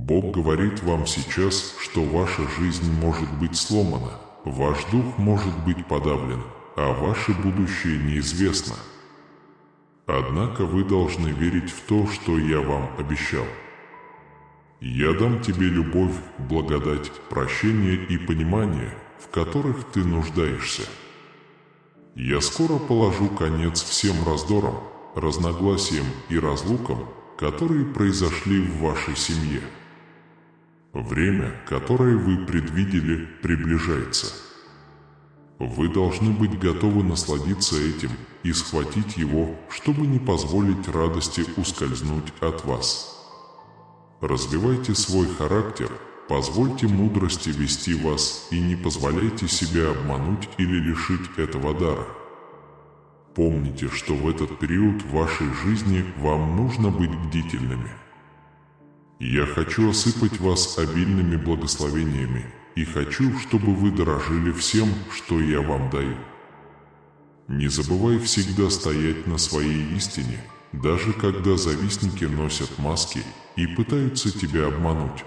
Бог говорит вам сейчас, что ваша жизнь может быть сломана, ваш дух может быть подавлен, а ваше будущее неизвестно. Однако вы должны верить в то, что я вам обещал. Я дам тебе любовь, благодать, прощение и понимание, в которых ты нуждаешься. Я скоро положу конец всем раздорам, разногласиям и разлукам, которые произошли в вашей семье. Время, которое вы предвидели, приближается. Вы должны быть готовы насладиться этим и схватить его, чтобы не позволить радости ускользнуть от вас. Развивайте свой характер, позвольте мудрости вести вас и не позволяйте себя обмануть или лишить этого дара. Помните, что в этот период вашей жизни вам нужно быть бдительными. Я хочу осыпать вас обильными благословениями и хочу, чтобы вы дорожили всем, что я вам даю. Не забывай всегда стоять на своей истине, даже когда завистники носят маски и пытаются тебя обмануть.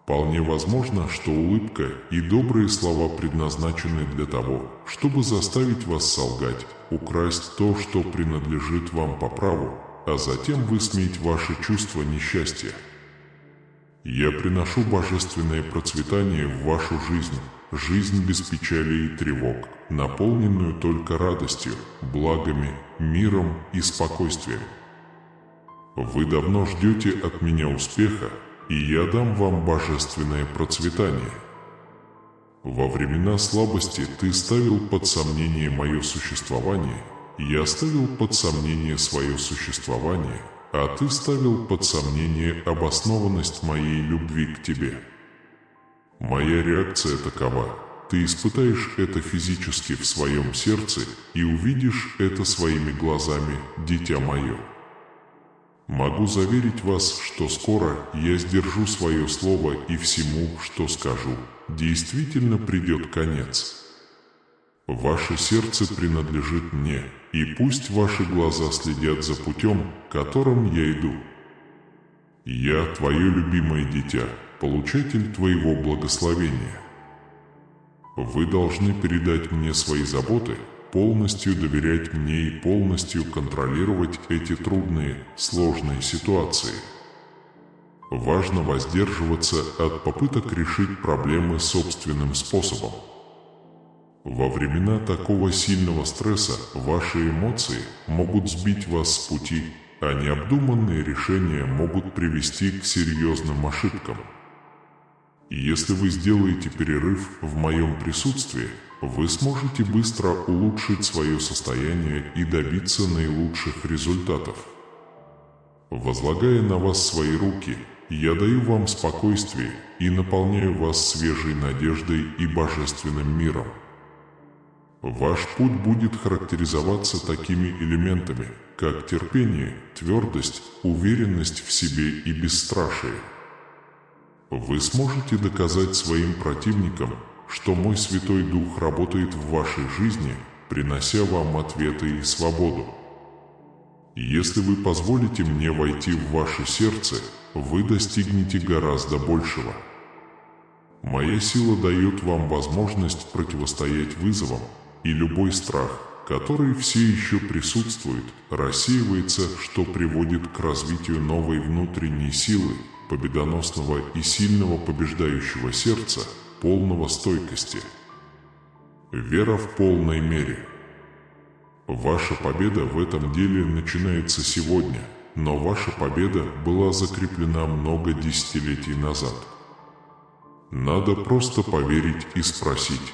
Вполне возможно, что улыбка и добрые слова предназначены для того, чтобы заставить вас солгать, украсть то, что принадлежит вам по праву, а затем высмеять ваше чувство несчастья. Я приношу божественное процветание в вашу жизнь, жизнь без печали и тревог, наполненную только радостью, благами, миром и спокойствием. Вы давно ждете от меня успеха, и я дам вам божественное процветание. Во времена слабости ты ставил под сомнение мое существование, я ставил под сомнение свое существование, а ты ставил под сомнение обоснованность моей любви к тебе. Моя реакция такова: ты испытаешь это физически в своем сердце и увидишь это своими глазами, дитя мое. Могу заверить вас, что скоро я сдержу свое слово и всему, что скажу, действительно придет конец. Ваше сердце принадлежит мне, и пусть ваши глаза следят за путем, которым я иду. Я твое любимое дитя, получатель твоего благословения. Вы должны передать мне свои заботы, полностью доверять мне и полностью контролировать эти трудные, сложные ситуации. Важно воздерживаться от попыток решить проблемы собственным способом. Во времена такого сильного стресса ваши эмоции могут сбить вас с пути, а необдуманные решения могут привести к серьезным ошибкам. И если вы сделаете перерыв в моем присутствии, вы сможете быстро улучшить свое состояние и добиться наилучших результатов. Возлагая на вас свои руки, я даю вам спокойствие и наполняю вас свежей надеждой и божественным миром. Ваш путь будет характеризоваться такими элементами, как терпение, твердость, уверенность в себе и бесстрашие. Вы сможете доказать своим противникам, что мой Святой Дух работает в вашей жизни, принося вам ответы и свободу. Если вы позволите мне войти в ваше сердце, вы достигнете гораздо большего. Моя сила дает вам возможность противостоять вызовам, и любой страх, который все еще присутствует, рассеивается, что приводит к развитию новой внутренней силы, победоносного и сильного побеждающего сердца, полного стойкости. Вера в полной мере. Ваша победа в этом деле начинается сегодня, но ваша победа была закреплена много десятилетий назад. Надо просто поверить и спросить.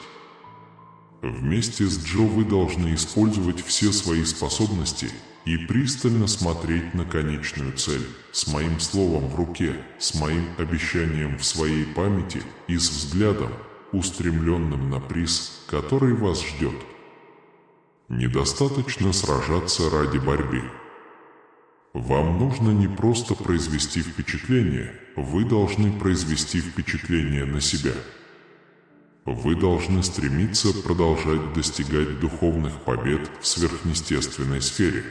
Вместе с Джо вы должны использовать все свои способности и пристально смотреть на конечную цель, с моим словом в руке, с моим обещанием в своей памяти и с взглядом, устремленным на приз, который вас ждет. Недостаточно сражаться ради борьбы. Вам нужно не просто произвести впечатление, вы должны произвести впечатление на себя. Вы должны стремиться продолжать достигать духовных побед в сверхъестественной сфере.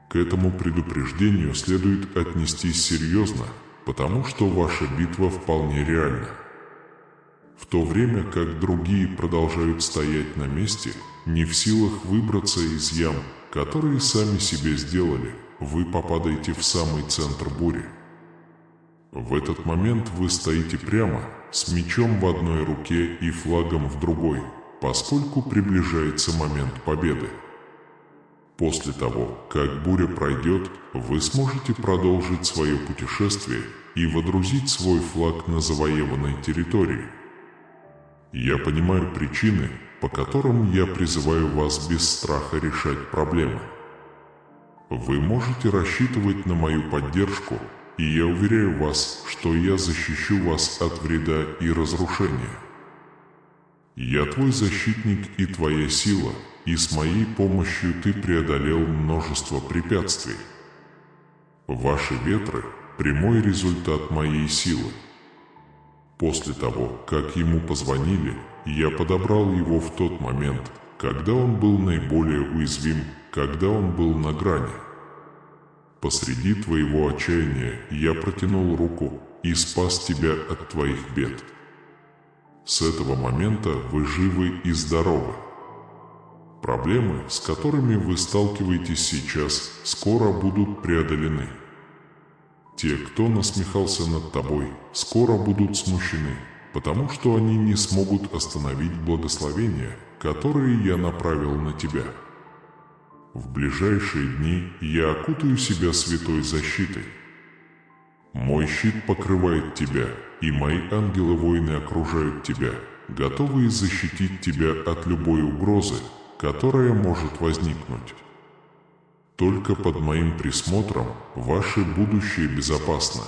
К этому предупреждению следует отнестись серьезно, потому что ваша битва вполне реальна. В то время как другие продолжают стоять на месте, не в силах выбраться из ям, которые сами себе сделали, вы попадаете в самый центр бури. В этот момент вы стоите прямо, с мечом в одной руке и флагом в другой, поскольку приближается момент победы. После того, как буря пройдет, вы сможете продолжить свое путешествие и водрузить свой флаг на завоеванной территории. Я понимаю причины, по которым я призываю вас без страха решать проблемы. Вы можете рассчитывать на мою поддержку, и я уверяю вас, что я защищу вас от вреда и разрушения. Я твой защитник и твоя сила, и с моей помощью ты преодолел множество препятствий. Ваши ветры – прямой результат моей силы. После того, как ему позвонили, я подобрал его в тот момент, когда он был наиболее уязвим, когда он был на грани. Посреди твоего отчаяния я протянул руку и спас тебя от твоих бед. С этого момента вы живы и здоровы. Проблемы, с которыми вы сталкиваетесь сейчас, скоро будут преодолены. Те, кто насмехался над тобой, скоро будут смущены, потому что они не смогут остановить благословения, которые я направил на тебя. В ближайшие дни я окутаю себя святой защитой. Мой щит покрывает тебя, и мои ангелы-воины окружают тебя, готовые защитить тебя от любой угрозы, которая может возникнуть. Только под моим присмотром ваше будущее безопасно.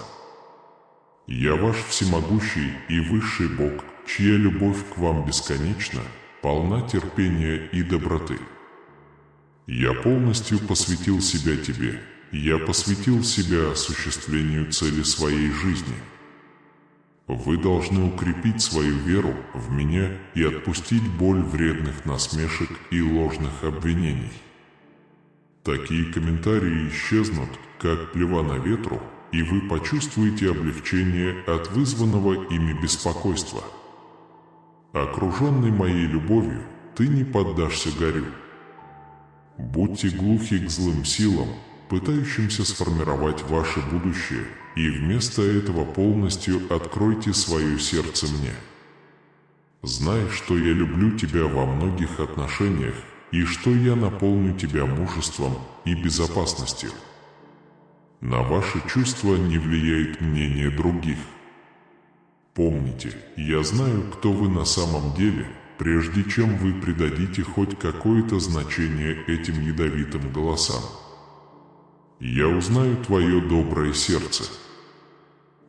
Я ваш всемогущий и высший Бог, чья любовь к вам бесконечна, полна терпения и доброты. Я полностью посвятил себя тебе, я посвятил себя осуществлению цели своей жизни. Вы должны укрепить свою веру в меня и отпустить боль вредных насмешек и ложных обвинений. Такие комментарии исчезнут, как плева на ветру, и вы почувствуете облегчение от вызванного ими беспокойства. Окруженный моей любовью, ты не поддашься горю. Будьте глухи к злым силам, пытающимся сформировать ваше будущее, и вместо этого полностью откройте свое сердце мне. Знай, что я люблю тебя во многих отношениях, и что я наполню тебя мужеством и безопасностью. На ваши чувства не влияет мнение других. Помните, я знаю, кто вы на самом деле, прежде чем вы придадите хоть какое-то значение этим ядовитым голосам. Я узнаю твое доброе сердце.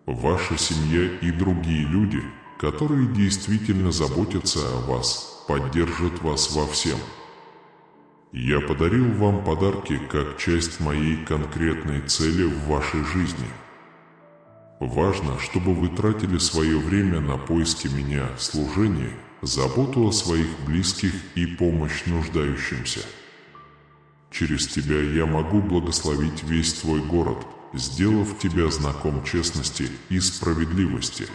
Ваша семья и другие люди, которые действительно заботятся о вас, поддержат вас во всем. Я подарил вам подарки как часть моей конкретной цели в вашей жизни. Важно, чтобы вы тратили свое время на поиски меня, служение, заботу о своих близких и помощь нуждающимся. Через тебя я могу благословить весь твой город, сделав тебя знаком честности и справедливости.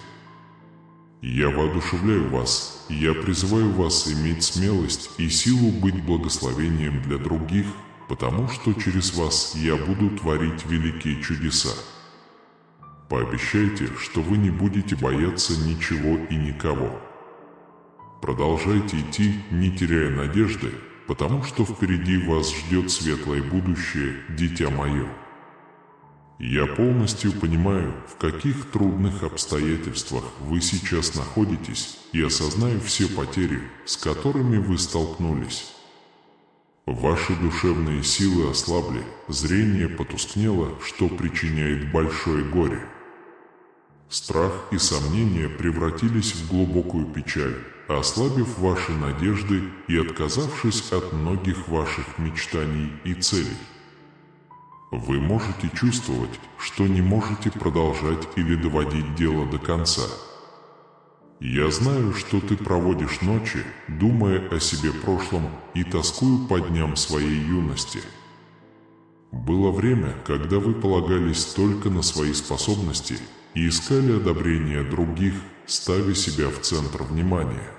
Я воодушевляю вас, я призываю вас иметь смелость и силу быть благословением для других, потому что через вас я буду творить великие чудеса. Пообещайте, что вы не будете бояться ничего и никого. Продолжайте идти, не теряя надежды, потому что впереди вас ждет светлое будущее, дитя мое. Я полностью понимаю, в каких трудных обстоятельствах вы сейчас находитесь, и осознаю все потери, с которыми вы столкнулись. Ваши душевные силы ослабли, зрение потускнело, что причиняет большое горе. Страх и сомнения превратились в глубокую печаль, ослабив ваши надежды и отказавшись от многих ваших мечтаний и целей. Вы можете чувствовать, что не можете продолжать или доводить дело до конца. Я знаю, что ты проводишь ночи, думая о себе прошлом и тоскую по дням своей юности. Было время, когда вы полагались только на свои способности, и искали одобрения других, ставя себя в центр внимания.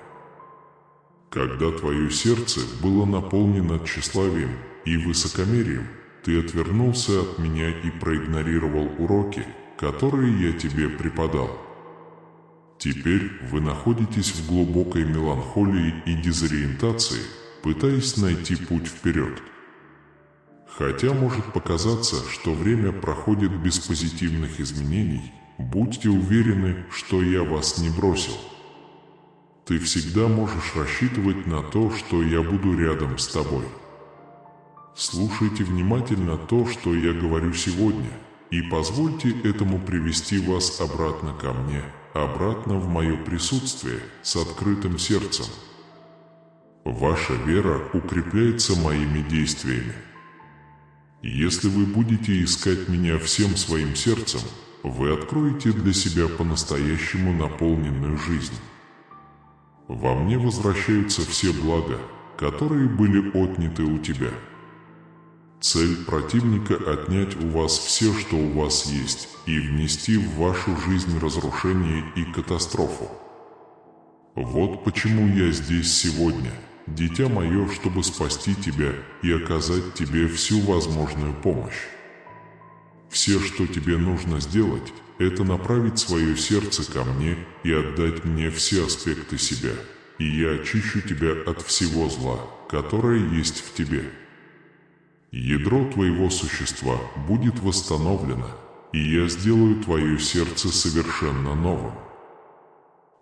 Когда твое сердце было наполнено тщеславием и высокомерием, ты отвернулся от меня и проигнорировал уроки, которые я тебе преподал. Теперь вы находитесь в глубокой меланхолии и дезориентации, пытаясь найти путь вперед. Хотя может показаться, что время проходит без позитивных изменений, будьте уверены, что я вас не бросил. Ты всегда можешь рассчитывать на то, что я буду рядом с тобой. Слушайте внимательно то, что я говорю сегодня, и позвольте этому привести вас обратно ко мне, обратно в мое присутствие, с открытым сердцем. Ваша вера укрепляется моими действиями. Если вы будете искать меня всем своим сердцем, вы откроете для себя по-настоящему наполненную жизнь. Во мне возвращаются все блага, которые были отняты у тебя. Цель противника — отнять у вас все, что у вас есть, и внести в вашу жизнь разрушение и катастрофу. Вот почему я здесь сегодня, дитя мое, чтобы спасти тебя и оказать тебе всю возможную помощь. Все, что тебе нужно сделать, это направить свое сердце ко мне и отдать мне все аспекты себя, и я очищу тебя от всего зла, которое есть в тебе. Ядро твоего существа будет восстановлено, и я сделаю твое сердце совершенно новым.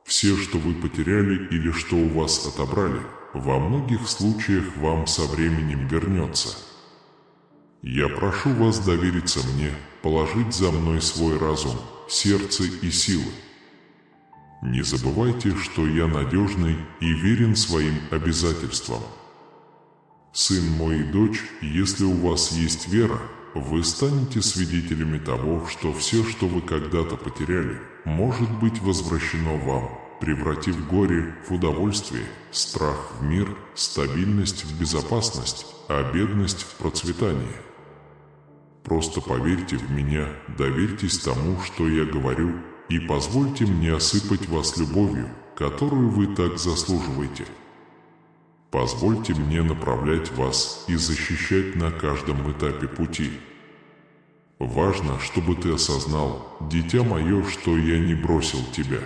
Все, что вы потеряли или что у вас отобрали, во многих случаях вам со временем вернется. Я прошу вас довериться мне, положить за мной свой разум, сердце и силы. Не забывайте, что я надежный и верен своим обязательствам. Сын мой и дочь, если у вас есть вера, вы станете свидетелями того, что все, что вы когда-то потеряли, может быть возвращено вам, превратив горе в удовольствие, страх в мир, стабильность в безопасность, а бедность в процветание. Просто поверьте в меня, доверьтесь тому, что я говорю, и позвольте мне осыпать вас любовью, которую вы так заслуживаете. Позвольте мне направлять вас и защищать на каждом этапе пути. Важно, чтобы ты осознал, дитя мое, что я не бросил тебя.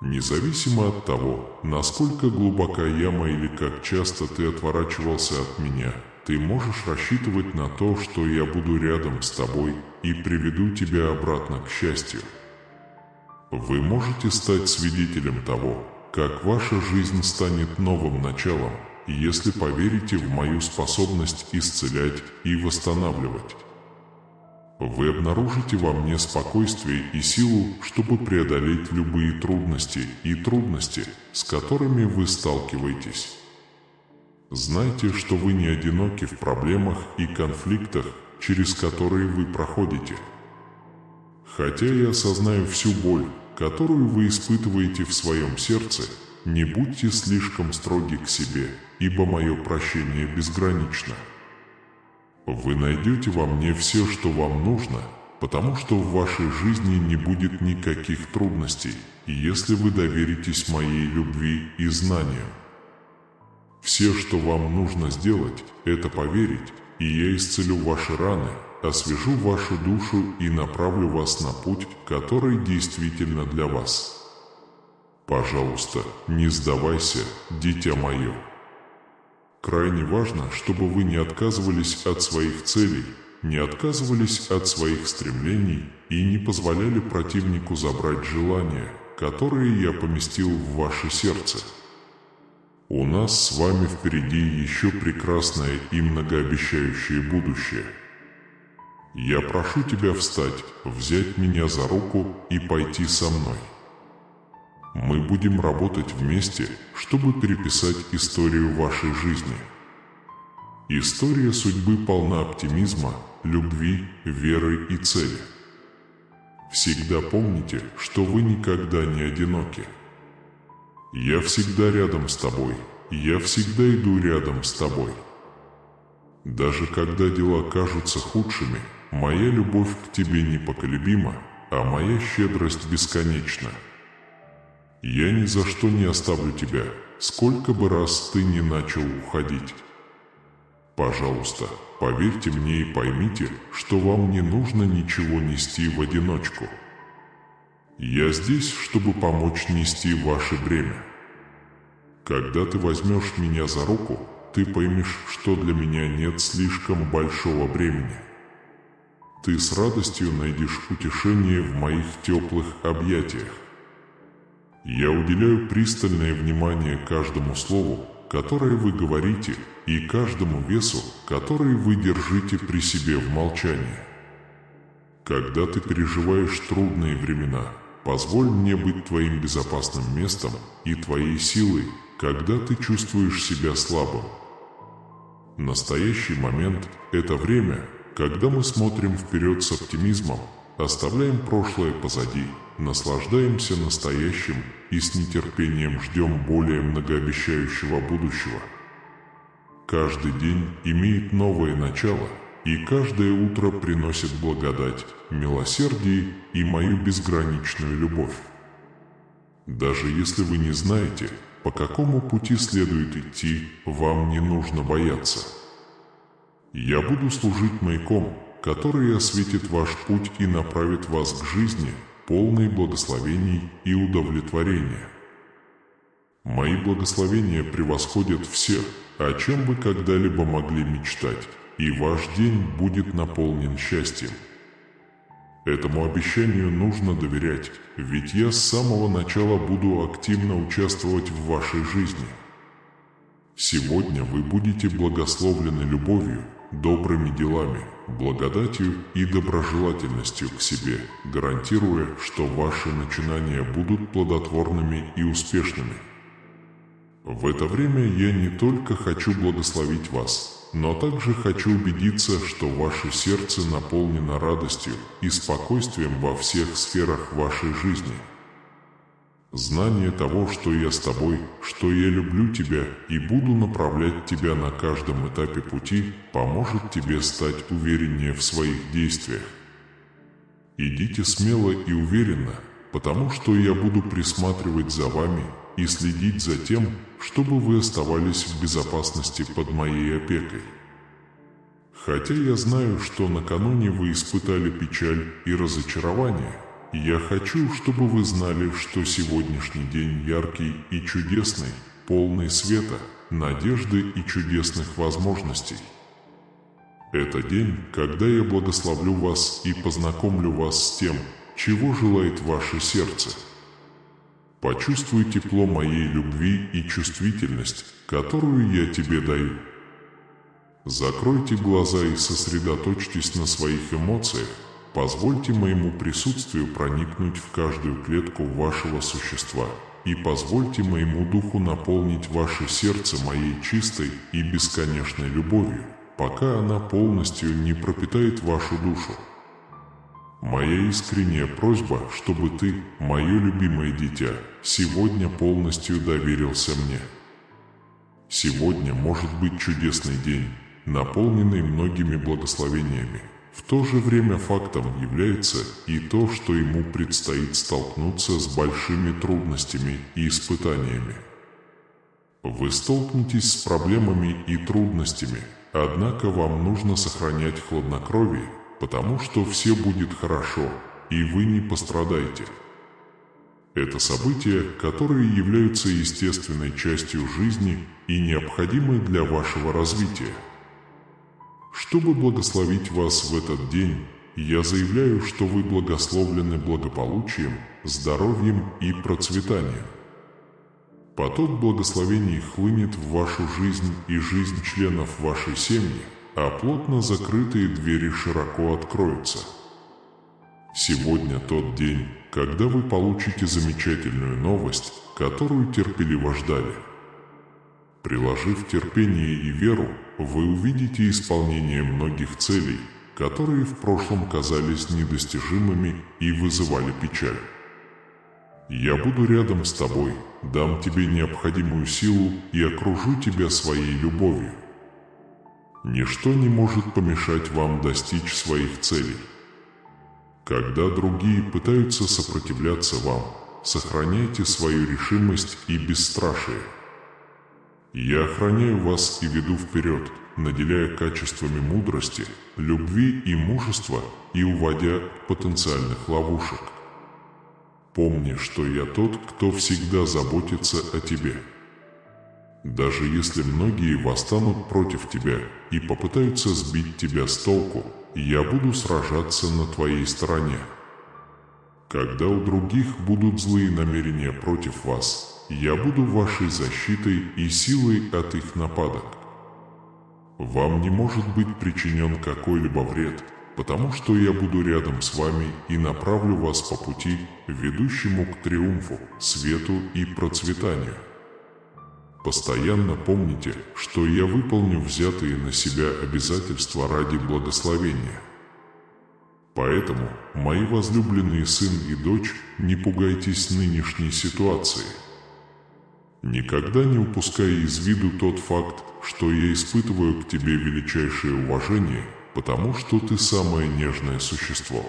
Независимо от того, насколько глубока яма или как часто ты отворачивался от меня, ты можешь рассчитывать на то, что я буду рядом с тобой и приведу тебя обратно к счастью. Вы можете стать свидетелем того, как ваша жизнь станет новым началом, если поверите в мою способность исцелять и восстанавливать. Вы обнаружите во мне спокойствие и силу, чтобы преодолеть любые трудности, с которыми вы сталкиваетесь. Знайте, что вы не одиноки в проблемах и конфликтах, через которые вы проходите. Хотя я осознаю всю боль, которую вы испытываете в своем сердце, не будьте слишком строги к себе, ибо мое прощение безгранично. Вы найдете во мне все, что вам нужно, потому что в вашей жизни не будет никаких трудностей, если вы доверитесь моей любви и знаниям. Все, что вам нужно сделать, это поверить, и я исцелю ваши раны, освежу вашу душу и направлю вас на путь, который действительно для вас. Пожалуйста, не сдавайся, дитя мое. Крайне важно, чтобы вы не отказывались от своих целей, не отказывались от своих стремлений и не позволяли противнику забрать желания, которые я поместил в ваше сердце. У нас с вами впереди еще прекрасное и многообещающее будущее. Я прошу тебя встать, взять меня за руку и пойти со мной. Мы будем работать вместе, чтобы переписать историю вашей жизни. История судьбы полна оптимизма, любви, веры и цели. Всегда помните, что вы никогда не одиноки. Я всегда рядом с тобой, я всегда иду рядом с тобой. Даже когда дела кажутся худшими, моя любовь к тебе непоколебима, а моя щедрость бесконечна. Я ни за что не оставлю тебя, сколько бы раз ты ни начал уходить. Пожалуйста, поверьте мне и поймите, что вам не нужно ничего нести в одиночку. Я здесь, чтобы помочь нести ваше бремя. Когда ты возьмешь меня за руку, ты поймешь, что для меня нет слишком большого бремени. Ты с радостью найдешь утешение в моих теплых объятиях. Я уделяю пристальное внимание каждому слову, которое вы говорите, и каждому весу, который вы держите при себе в молчании. Когда ты переживаешь трудные времена, позволь мне быть твоим безопасным местом и твоей силой, когда ты чувствуешь себя слабым. Настоящий момент – это время, когда мы смотрим вперед с оптимизмом, оставляем прошлое позади, наслаждаемся настоящим и с нетерпением ждем более многообещающего будущего. Каждый день имеет новое начало, и каждое утро приносит благодать, милосердие и мою безграничную любовь. Даже если вы не знаете, по какому пути следует идти, вам не нужно бояться. Я буду служить маяком, который осветит ваш путь и направит вас к жизни, полной благословений и удовлетворения. Мои благословения превосходят все, о чем вы когда-либо могли мечтать, и ваш день будет наполнен счастьем. Этому обещанию нужно доверять, ведь я с самого начала буду активно участвовать в вашей жизни. Сегодня вы будете благословлены любовью, добрыми делами, благодатью и доброжелательностью к себе, гарантируя, что ваши начинания будут плодотворными и успешными. В это время я не только хочу благословить вас, но также хочу убедиться, что ваше сердце наполнено радостью и спокойствием во всех сферах вашей жизни. Знание того, что я с тобой, что я люблю тебя и буду направлять тебя на каждом этапе пути, поможет тебе стать увереннее в своих действиях. Идите смело и уверенно, потому что я буду присматривать за вами и следить за тем, чтобы вы оставались в безопасности под моей опекой. Хотя я знаю, что накануне вы испытали печаль и разочарование, я хочу, чтобы вы знали, что сегодняшний день яркий и чудесный, полный света, надежды и чудесных возможностей. Это день, когда я благословлю вас и познакомлю вас с тем, чего желает ваше сердце. Почувствуй тепло моей любви и чувствительность, которую я тебе даю. Закройте глаза и сосредоточьтесь на своих эмоциях. Позвольте моему присутствию проникнуть в каждую клетку вашего существа и позвольте моему духу наполнить ваше сердце моей чистой и бесконечной любовью, пока она полностью не пропитает вашу душу. Моя искренняя просьба, чтобы ты, мое любимое дитя, сегодня полностью доверился мне. Сегодня может быть чудесный день, наполненный многими благословениями. В то же время фактом является и то, что ему предстоит столкнуться с большими трудностями и испытаниями. Вы столкнетесь с проблемами и трудностями, однако вам нужно сохранять хладнокровие, потому что все будет хорошо, и вы не пострадаете. Это события, которые являются естественной частью жизни и необходимы для вашего развития. Чтобы благословить вас в этот день, я заявляю, что вы благословлены благополучием, здоровьем и процветанием. Поток благословений хлынет в вашу жизнь и жизнь членов вашей семьи, а плотно закрытые двери широко откроются. Сегодня тот день, когда вы получите замечательную новость, которую терпеливо ждали. Приложив терпение и веру, вы увидите исполнение многих целей, которые в прошлом казались недостижимыми и вызывали печаль. Я буду рядом с тобой, дам тебе необходимую силу и окружу тебя своей любовью. Ничто не может помешать вам достичь своих целей. Когда другие пытаются сопротивляться вам, сохраняйте свою решимость и бесстрашие. Я охраняю вас и веду вперед, наделяя качествами мудрости, любви и мужества и уводя от потенциальных ловушек. Помни, что я тот, кто всегда заботится о тебе. Даже если многие восстанут против тебя и попытаются сбить тебя с толку, я буду сражаться на твоей стороне. Когда у других будут злые намерения против вас, я буду вашей защитой и силой от их нападок. Вам не может быть причинен какой-либо вред, потому что я буду рядом с вами и направлю вас по пути, ведущему к триумфу, свету и процветанию. Постоянно помните, что я выполню взятые на себя обязательства ради благословения. Поэтому, мои возлюбленные сын и дочь, не пугайтесь нынешней ситуации. Никогда не упускай из виду тот факт, что я испытываю к тебе величайшее уважение, потому что ты самое нежное существо.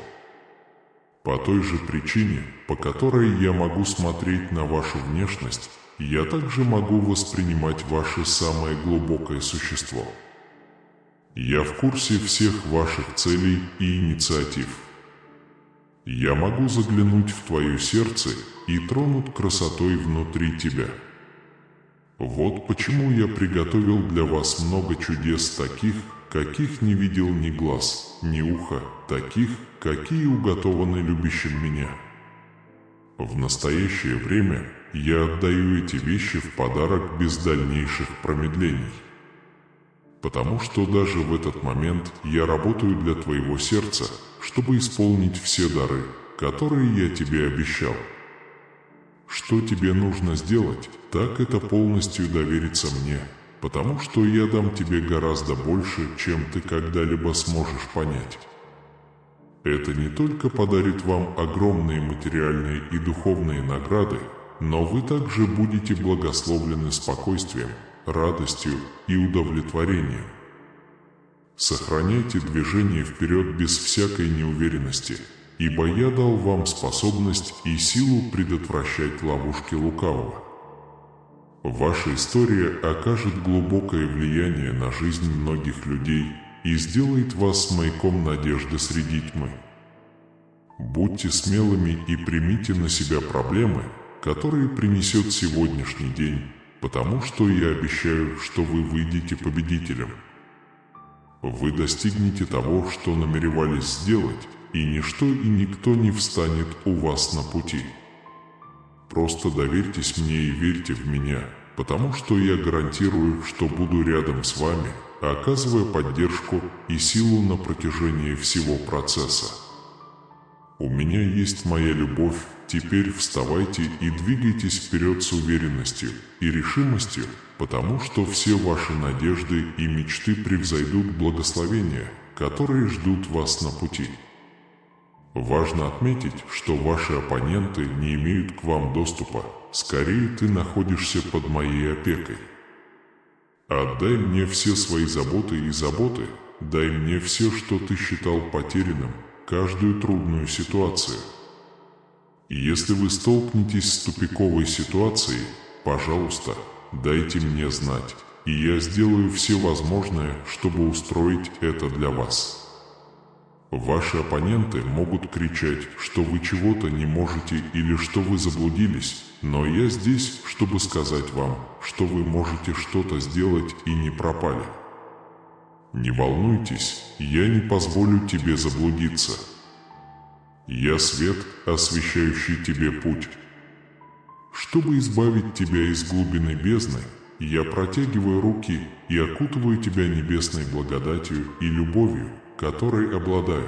По той же причине, по которой я могу смотреть на вашу внешность, я также могу воспринимать ваше самое глубокое существо. Я в курсе всех ваших целей и инициатив. Я могу заглянуть в твое сердце и тронуть красотой внутри тебя. Вот почему я приготовил для вас много чудес таких, каких не видел ни глаз, ни ухо, таких, какие уготованы любящим меня. В настоящее время я отдаю эти вещи в подарок без дальнейших промедлений. Потому что даже в этот момент я работаю для твоего сердца, чтобы исполнить все дары, которые я тебе обещал. Что тебе нужно сделать, так это полностью довериться мне, потому что я дам тебе гораздо больше, чем ты когда-либо сможешь понять. Это не только подарит вам огромные материальные и духовные награды, но вы также будете благословлены спокойствием, радостью и удовлетворением. Сохраняйте движение вперед без всякой неуверенности, ибо я дал вам способность и силу предотвращать ловушки лукавого. Ваша история окажет глубокое влияние на жизнь многих людей и сделает вас маяком надежды среди тьмы. Будьте смелыми и примите на себя проблемы, которые принесет сегодняшний день, потому что я обещаю, что вы выйдете победителем. Вы достигнете того, что намеревались сделать, и ничто и никто не встанет у вас на пути. Просто доверьтесь мне и верьте в меня, потому что я гарантирую, что буду рядом с вами, оказывая поддержку и силу на протяжении всего процесса. У меня есть моя любовь, теперь вставайте и двигайтесь вперед с уверенностью и решимостью, потому что все ваши надежды и мечты превзойдут благословения, которые ждут вас на пути. Важно отметить, что ваши оппоненты не имеют к вам доступа, скорее ты находишься под моей опекой. Отдай мне все свои заботы и заботы, дай мне все, что ты считал потерянным, каждую трудную ситуацию. И если вы столкнетесь с тупиковой ситуацией, пожалуйста, дайте мне знать, и я сделаю все возможное, чтобы устроить это для вас. Ваши оппоненты могут кричать, что вы чего-то не можете или что вы заблудились, но я здесь, чтобы сказать вам, что вы можете что-то сделать и не пропали. Не волнуйтесь, я не позволю тебе заблудиться. Я свет, освещающий тебе путь. Чтобы избавить тебя из глубины бездны, я протягиваю руки и окутываю тебя небесной благодатью и любовью, которой обладаю.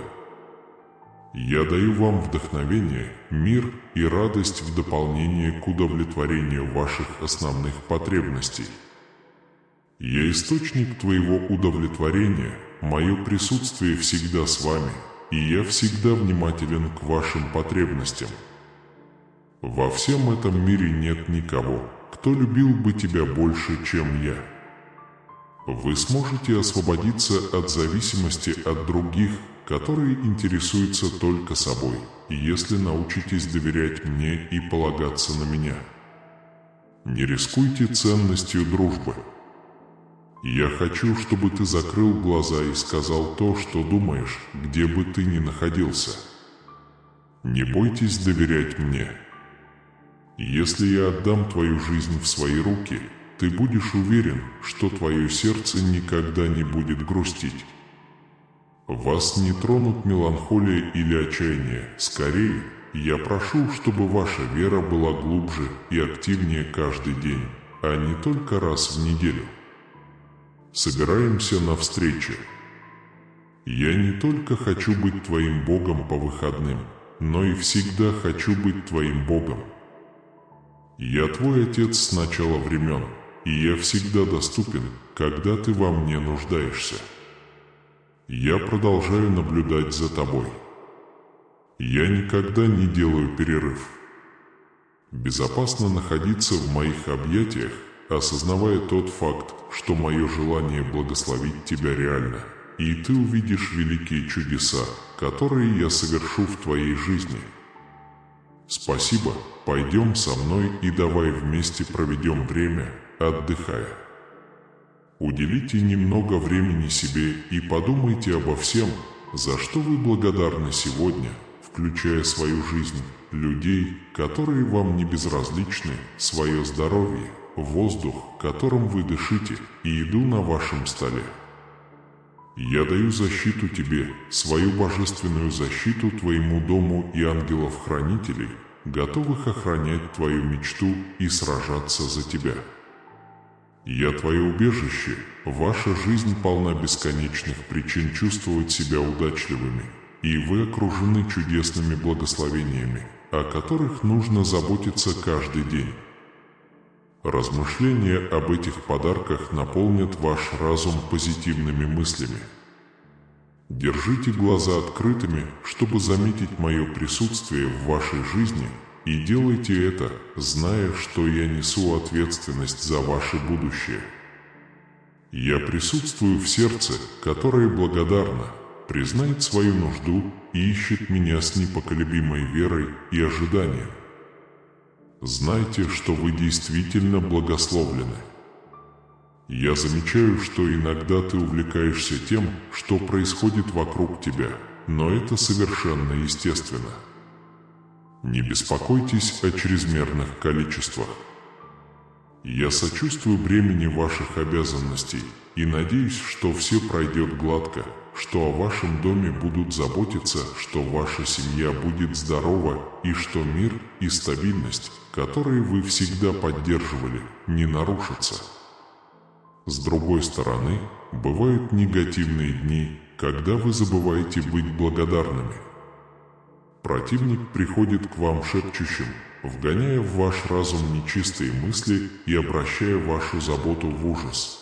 Я даю вам вдохновение, мир и радость в дополнение к удовлетворению ваших основных потребностей. Я источник твоего удовлетворения, мое присутствие всегда с вами, и я всегда внимателен к вашим потребностям. Во всем этом мире нет никого, кто любил бы тебя больше, чем я. Вы сможете освободиться от зависимости от других, которые интересуются только собой, если научитесь доверять мне и полагаться на меня. Не рискуйте ценностью дружбы. Я хочу, чтобы ты закрыл глаза и сказал то, что думаешь, где бы ты ни находился. Не бойтесь доверять мне. Если я отдам твою жизнь в свои руки, ты будешь уверен, что твое сердце никогда не будет грустить. Вас не тронут меланхолия или отчаяние. Скорее, я прошу, чтобы ваша вера была глубже и активнее каждый день, а не только раз в неделю. Собираемся на встрече. Я не только хочу быть твоим Богом по выходным, но и всегда хочу быть твоим Богом. Я твой Отец с начала времен, и я всегда доступен, когда ты во мне нуждаешься. Я продолжаю наблюдать за тобой. Я никогда не делаю перерыв. Безопасно находиться в моих объятиях, осознавая тот факт, что мое желание благословить тебя реально, и ты увидишь великие чудеса, которые я совершу в твоей жизни. Спасибо, пойдем со мной и давай вместе проведем время, отдыхая. Уделите немного времени себе и подумайте обо всем, за что вы благодарны сегодня, включая свою жизнь, людей, которые вам не безразличны, свое здоровье, воздух, которым вы дышите, и еду на вашем столе. Я даю защиту тебе, свою божественную защиту твоему дому и ангелов-хранителей, готовых охранять твою мечту и сражаться за тебя. Я твое убежище, ваша жизнь полна бесконечных причин чувствовать себя удачливыми, и вы окружены чудесными благословениями, о которых нужно заботиться каждый день. Размышления об этих подарках наполнят ваш разум позитивными мыслями. Держите глаза открытыми, чтобы заметить мое присутствие в вашей жизни, и делайте это, зная, что я несу ответственность за ваше будущее. Я присутствую в сердце, которое благодарно, признает свою нужду и ищет меня с непоколебимой верой и ожиданием. Знайте, что вы действительно благословлены. Я замечаю, что иногда ты увлекаешься тем, что происходит вокруг тебя, но это совершенно естественно. Не беспокойтесь о чрезмерных количествах. Я сочувствую бремени ваших обязанностей и надеюсь, что все пройдет гладко, что о вашем доме будут заботиться, что ваша семья будет здорова и что мир и стабильность, которые вы всегда поддерживали, не нарушатся. С другой стороны, бывают негативные дни, когда вы забываете быть благодарными. Противник приходит к вам шепчущим, вгоняя в ваш разум нечистые мысли и обращая вашу заботу в ужас.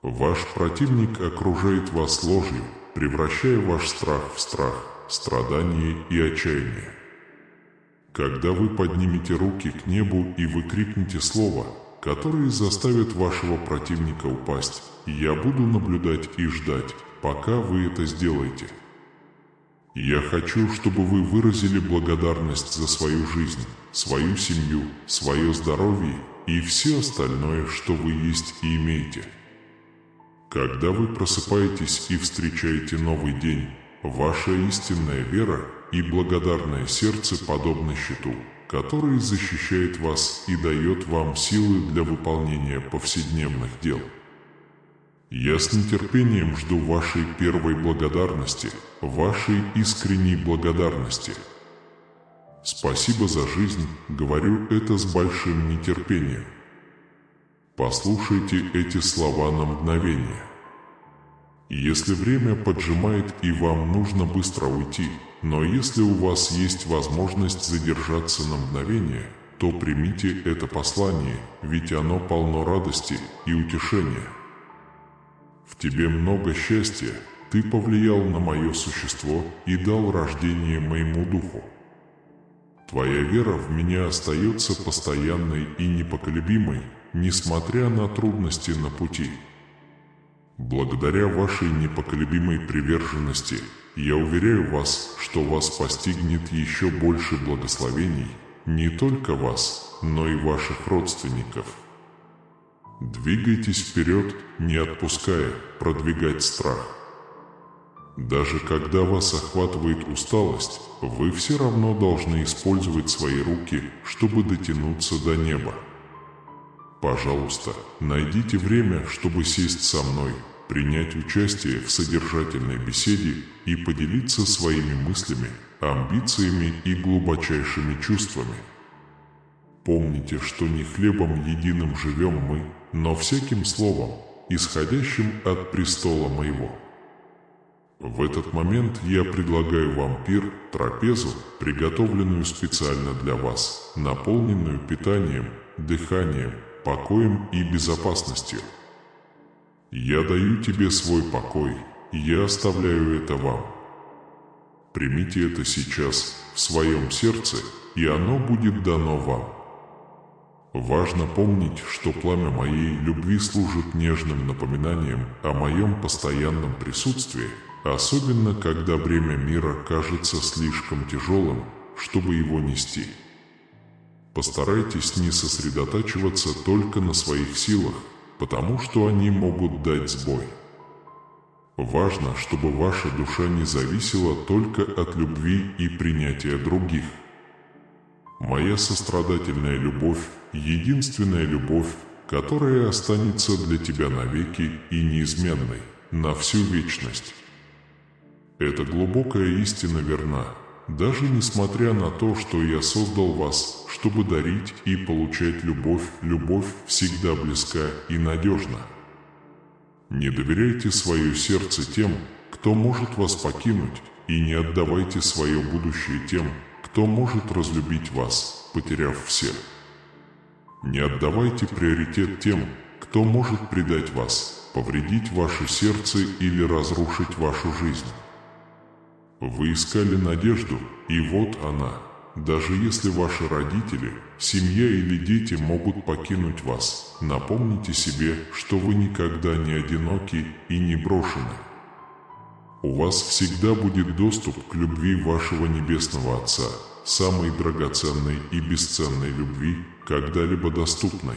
Ваш противник окружает вас ложью, превращая ваш страх в страх, страдание и отчаяние. Когда вы поднимете руки к небу и выкрикнете слово, которое заставит вашего противника упасть, я буду наблюдать и ждать, пока вы это сделаете. Я хочу, чтобы вы выразили благодарность за свою жизнь, свою семью, свое здоровье и все остальное, что вы есть и имеете. Когда вы просыпаетесь и встречаете новый день, ваша истинная вера и благодарное сердце подобны щиту, который защищает вас и дает вам силы для выполнения повседневных дел. Я с нетерпением жду вашей первой благодарности, вашей искренней благодарности. Спасибо за жизнь, говорю это с большим нетерпением. Послушайте эти слова на мгновение. Если время поджимает и вам нужно быстро уйти, но если у вас есть возможность задержаться на мгновение, то примите это послание, ведь оно полно радости и утешения. В тебе много счастья, ты повлиял на мое существо и дал рождение моему духу. Твоя вера в меня остается постоянной и непоколебимой, несмотря на трудности на пути. Благодаря вашей непоколебимой приверженности, я уверяю вас, что вас постигнет еще больше благословений, не только вас, но и ваших родственников. Двигайтесь вперед, не отпуская продвигать страх. Даже когда вас охватывает усталость, вы все равно должны использовать свои руки, чтобы дотянуться до неба. Пожалуйста, найдите время, чтобы сесть со мной, принять участие в содержательной беседе и поделиться своими мыслями, амбициями и глубочайшими чувствами. Помните, что не хлебом единым живем мы, но всяким словом, исходящим от престола моего. В этот момент я предлагаю вам пир, трапезу, приготовленную специально для вас, наполненную питанием, дыханием, покоем и безопасностью. Я даю тебе свой покой, я оставляю это вам. Примите это сейчас в своем сердце, и оно будет дано вам. Важно помнить, что пламя моей любви служит нежным напоминанием о моем постоянном присутствии, особенно когда бремя мира кажется слишком тяжелым, чтобы его нести. Постарайтесь не сосредотачиваться только на своих силах, потому что они могут дать сбой. Важно, чтобы ваша душа не зависела только от любви и принятия других. Моя сострадательная любовь – единственная любовь, которая останется для тебя навеки и неизменной, на всю вечность. Эта глубокая истина верна, даже несмотря на то, что я создал вас, чтобы дарить и получать любовь. Любовь всегда близка и надежна. Не доверяйте свое сердце тем, кто может вас покинуть, и не отдавайте свое будущее тем, кто может разлюбить вас, потеряв всех. Не отдавайте приоритет тем, кто может предать вас, повредить ваше сердце или разрушить вашу жизнь. Вы искали надежду, и вот она. Даже если ваши родители, семья или дети могут покинуть вас, напомните себе, что вы никогда не одиноки и не брошены. У вас всегда будет доступ к любви вашего Небесного Отца, самой драгоценной и бесценной любви, когда-либо доступной.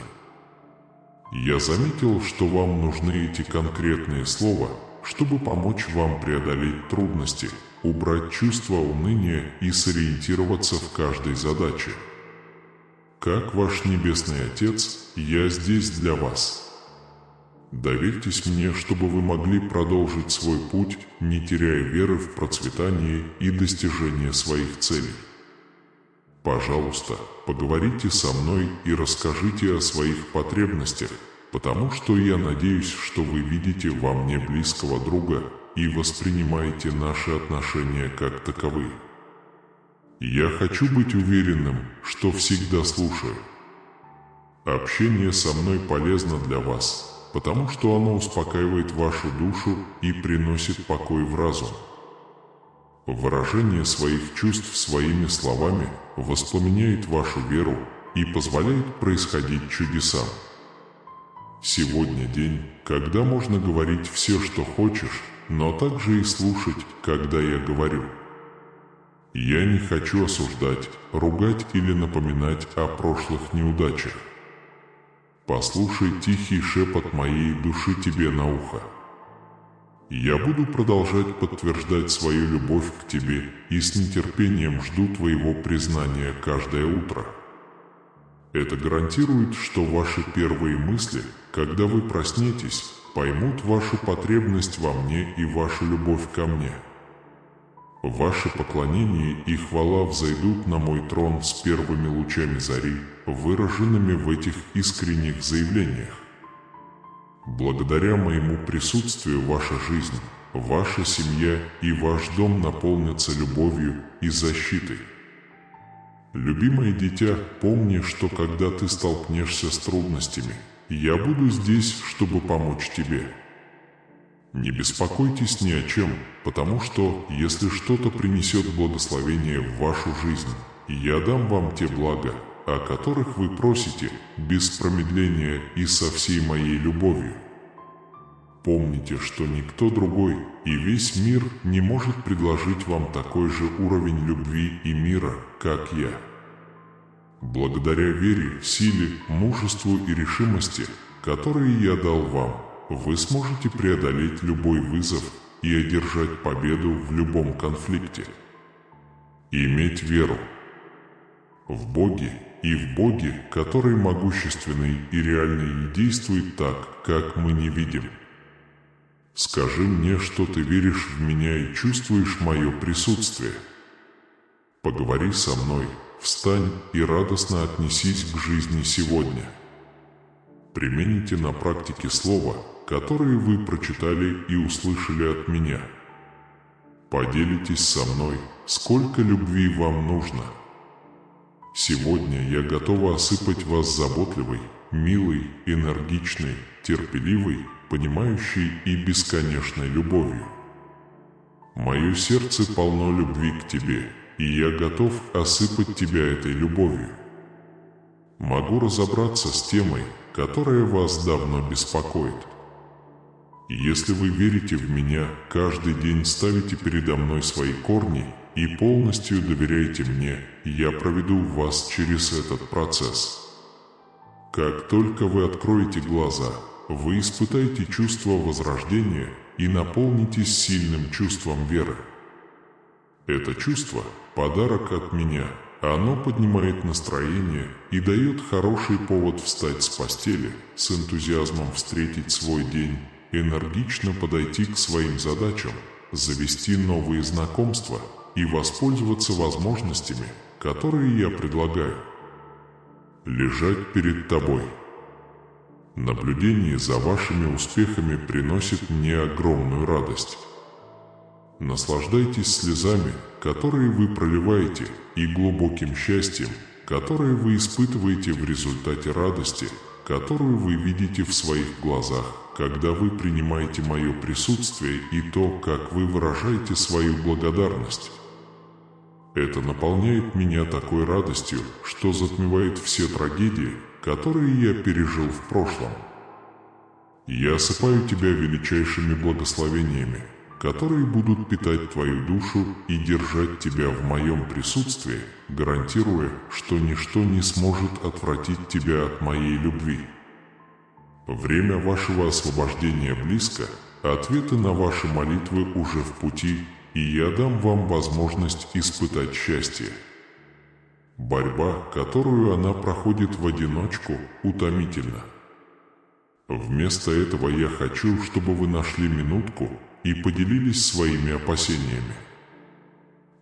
Я заметил, что вам нужны эти конкретные слова, чтобы помочь вам преодолеть трудности, убрать чувство уныния и сориентироваться в каждой задаче. Как ваш Небесный Отец, я здесь для вас. Доверьтесь мне, чтобы вы могли продолжить свой путь, не теряя веры в процветание и достижение своих целей. Пожалуйста, поговорите со мной и расскажите о своих потребностях, потому что я надеюсь, что вы видите во мне близкого друга и воспринимаете наши отношения как таковые. Я хочу быть уверенным, что всегда слушаю. Общение со мной полезно для вас, потому что оно успокаивает вашу душу и приносит покой в разум. Выражение своих чувств своими словами воспламеняет вашу веру и позволяет происходить чудесам. Сегодня день, когда можно говорить все, что хочешь, но также и слушать, когда я говорю. Я не хочу осуждать, ругать или напоминать о прошлых неудачах. Послушай тихий шепот моей души тебе на ухо. Я буду продолжать подтверждать свою любовь к тебе и с нетерпением жду твоего признания каждое утро. Это гарантирует, что ваши первые мысли, когда вы проснетесь, поймут вашу потребность во мне и вашу любовь ко мне. Ваше поклонение и хвала взойдут на мой трон с первыми лучами зари, выраженными в этих искренних заявлениях. Благодаря моему присутствию ваша жизнь, ваша семья и ваш дом наполнятся любовью и защитой. Любимое дитя, помни, что когда ты столкнешься с трудностями, я буду здесь, чтобы помочь тебе. Не беспокойтесь ни о чем, потому что, если что-то принесет благословение в вашу жизнь, я дам вам те блага, о которых вы просите, без промедления и со всей моей любовью. Помните, что никто другой и весь мир не может предложить вам такой же уровень любви и мира, как я. Благодаря вере, силе, мужеству и решимости, которые я дал вам, вы сможете преодолеть любой вызов и одержать победу в любом конфликте. Иметь веру в Боге и в Боге, который могущественный и реальный и действует так, как мы не видим. Скажи мне, что ты веришь в меня и чувствуешь мое присутствие. Поговори со мной, встань и радостно отнесись к жизни сегодня. Примените на практике слова, которые вы прочитали и услышали от меня. Поделитесь со мной, сколько любви вам нужно. Сегодня я готова осыпать вас заботливой, милой, энергичной, терпеливой, понимающей и бесконечной любовью. Мое сердце полно любви к тебе, и я готов осыпать тебя этой любовью. Могу разобраться с темой, которая вас давно беспокоит. Если вы верите в меня, каждый день ставите передо мной свои корни и полностью доверяете мне, я проведу вас через этот процесс. Как только вы откроете глаза, вы испытаете чувство возрождения и наполнитесь сильным чувством веры. Это чувство – подарок от меня. Оно поднимает настроение и дает хороший повод встать с постели, с энтузиазмом встретить свой день, энергично подойти к своим задачам, завести новые знакомства и воспользоваться возможностями, которые я предлагаю. Лежать перед тобой. Наблюдение за вашими успехами приносит мне огромную радость. Наслаждайтесь слезами, которые вы проливаете, и глубоким счастьем, которое вы испытываете в результате радости, которую вы видите в своих глазах, когда вы принимаете мое присутствие и то, как вы выражаете свою благодарность. Это наполняет меня такой радостью, что затмевает все трагедии, которые я пережил в прошлом. Я осыпаю тебя величайшими благословениями, которые будут питать твою душу и держать тебя в моем присутствии, гарантируя, что ничто не сможет отвратить тебя от моей любви. Время вашего освобождения близко, ответы на ваши молитвы уже в пути, и я дам вам возможность испытать счастье. Борьба, которую она проходит в одиночку, утомительна. Вместо этого я хочу, чтобы вы нашли минутку и поделились своими опасениями.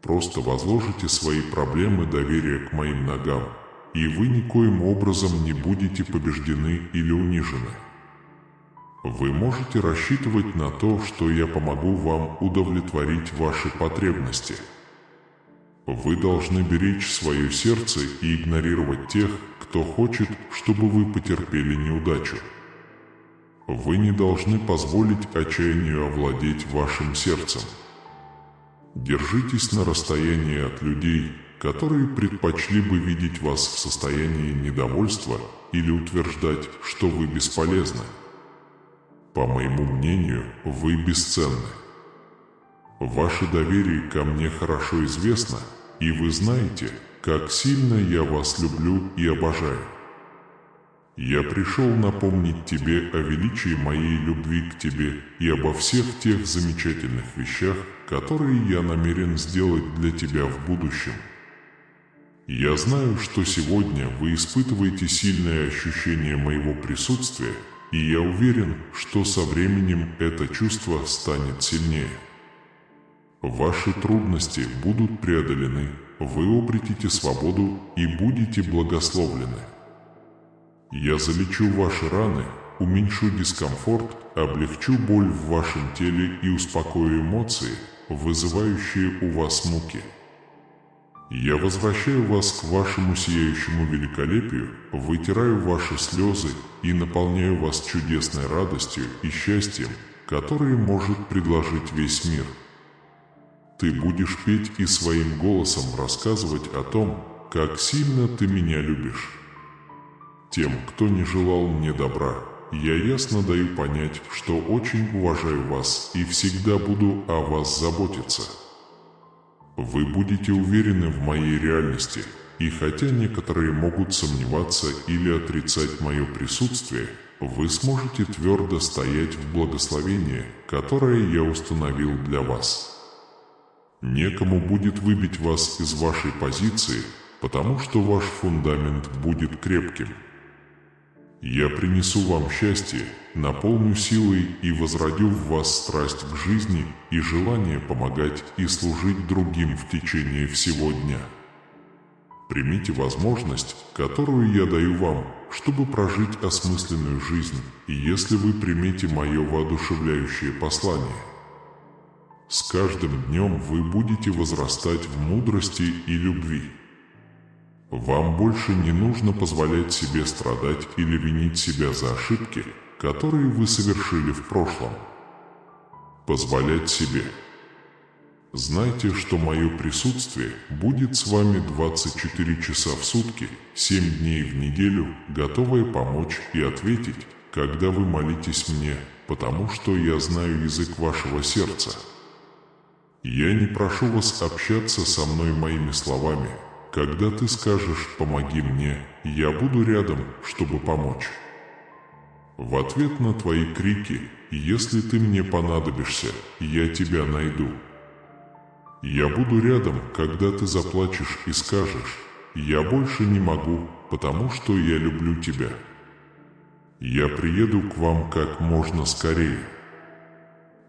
Просто возложите свои проблемы доверия к моим ногам, и вы никоим образом не будете побеждены или унижены. Вы можете рассчитывать на то, что я помогу вам удовлетворить ваши потребности. Вы должны беречь свое сердце и игнорировать тех, кто хочет, чтобы вы потерпели неудачу. Вы не должны позволить отчаянию овладеть вашим сердцем. Держитесь на расстоянии от людей, которые предпочли бы видеть вас в состоянии недовольства или утверждать, что вы бесполезны. По моему мнению, вы бесценны. Ваше доверие ко мне хорошо известно, и вы знаете, как сильно я вас люблю и обожаю. Я пришел напомнить тебе о величии моей любви к тебе и обо всех тех замечательных вещах, которые я намерен сделать для тебя в будущем. Я знаю, что сегодня вы испытываете сильное ощущение моего присутствия, и я уверен, что со временем это чувство станет сильнее. Ваши трудности будут преодолены, вы обретете свободу и будете благословлены. Я залечу ваши раны, уменьшу дискомфорт, облегчу боль в вашем теле и успокою эмоции, вызывающие у вас муки. Я возвращаю вас к вашему сияющему великолепию, вытираю ваши слезы и наполняю вас чудесной радостью и счастьем, которые может предложить весь мир. Ты будешь петь и своим голосом рассказывать о том, как сильно ты меня любишь. Тем, кто не желал мне добра, я ясно даю понять, что очень уважаю вас и всегда буду о вас заботиться. Вы будете уверены в моей реальности, и хотя некоторые могут сомневаться или отрицать мое присутствие, вы сможете твердо стоять в благословении, которое я установил для вас. Некому будет выбить вас из вашей позиции, потому что ваш фундамент будет крепким. Я принесу вам счастье, наполню силой и возродю в вас страсть к жизни и желание помогать и служить другим в течение всего дня. Примите возможность, которую я даю вам, чтобы прожить осмысленную жизнь, и если вы примете мое воодушевляющее послание. С каждым днем вы будете возрастать в мудрости и любви. Вам больше не нужно позволять себе страдать или винить себя за ошибки, которые вы совершили в прошлом. Позволять себе. Знайте, что мое присутствие будет с вами 24 часа в сутки, 7 дней в неделю, готовое помочь и ответить, когда вы молитесь мне, потому что я знаю язык вашего сердца. Я не прошу вас общаться со мной моими словами. Когда ты скажешь «помоги мне», я буду рядом, чтобы помочь. В ответ на твои крики «если ты мне понадобишься, я тебя найду». Я буду рядом, когда ты заплачешь и скажешь «я больше не могу, потому что я люблю тебя». Я приеду к вам как можно скорее.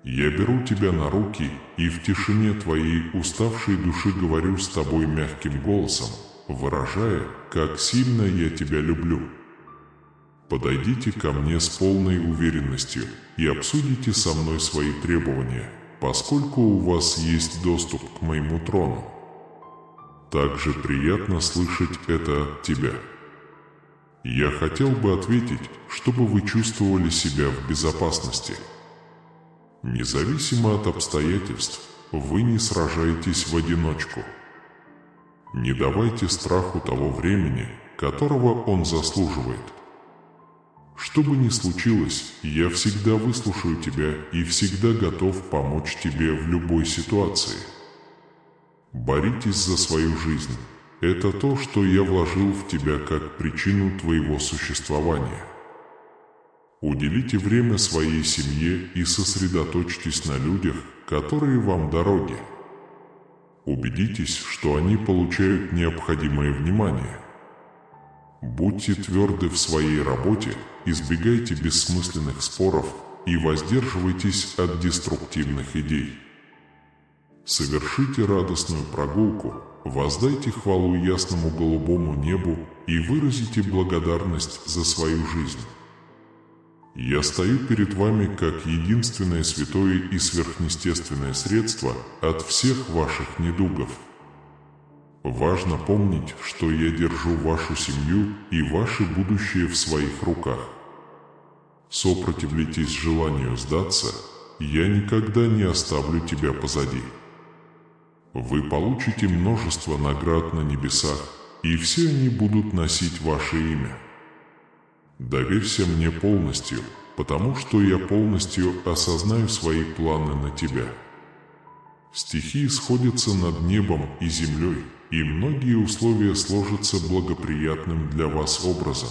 Я беру тебя на руки и в тишине твоей уставшей души говорю с тобой мягким голосом, выражая, как сильно я тебя люблю. Подойдите ко мне с полной уверенностью и обсудите со мной свои требования, поскольку у вас есть доступ к моему трону. Также приятно слышать это от тебя. Я хотел бы ответить, чтобы вы чувствовали себя в безопасности. Независимо от обстоятельств, вы не сражаетесь в одиночку. Не давайте страху того времени, которого он заслуживает. Что бы ни случилось, я всегда выслушаю тебя и всегда готов помочь тебе в любой ситуации. Боритесь за свою жизнь. Это то, что я вложил в тебя как причину твоего существования. Уделите время своей семье и сосредоточьтесь на людях, которые вам дороги. Убедитесь, что они получают необходимое внимание. Будьте тверды в своей работе, избегайте бессмысленных споров и воздерживайтесь от деструктивных идей. Совершите радостную прогулку, воздайте хвалу ясному голубому небу и выразите благодарность за свою жизнь. Я стою перед вами как единственное святое и сверхъестественное средство от всех ваших недугов. Важно помнить, что я держу вашу семью и ваше будущее в своих руках. Сопротивляйтесь желанию сдаться, я никогда не оставлю тебя позади. Вы получите множество наград на небесах, и все они будут носить ваше имя. Доверься мне полностью, потому что я полностью осознаю свои планы на тебя. Стихии сходятся над небом и землей, и многие условия сложатся благоприятным для вас образом.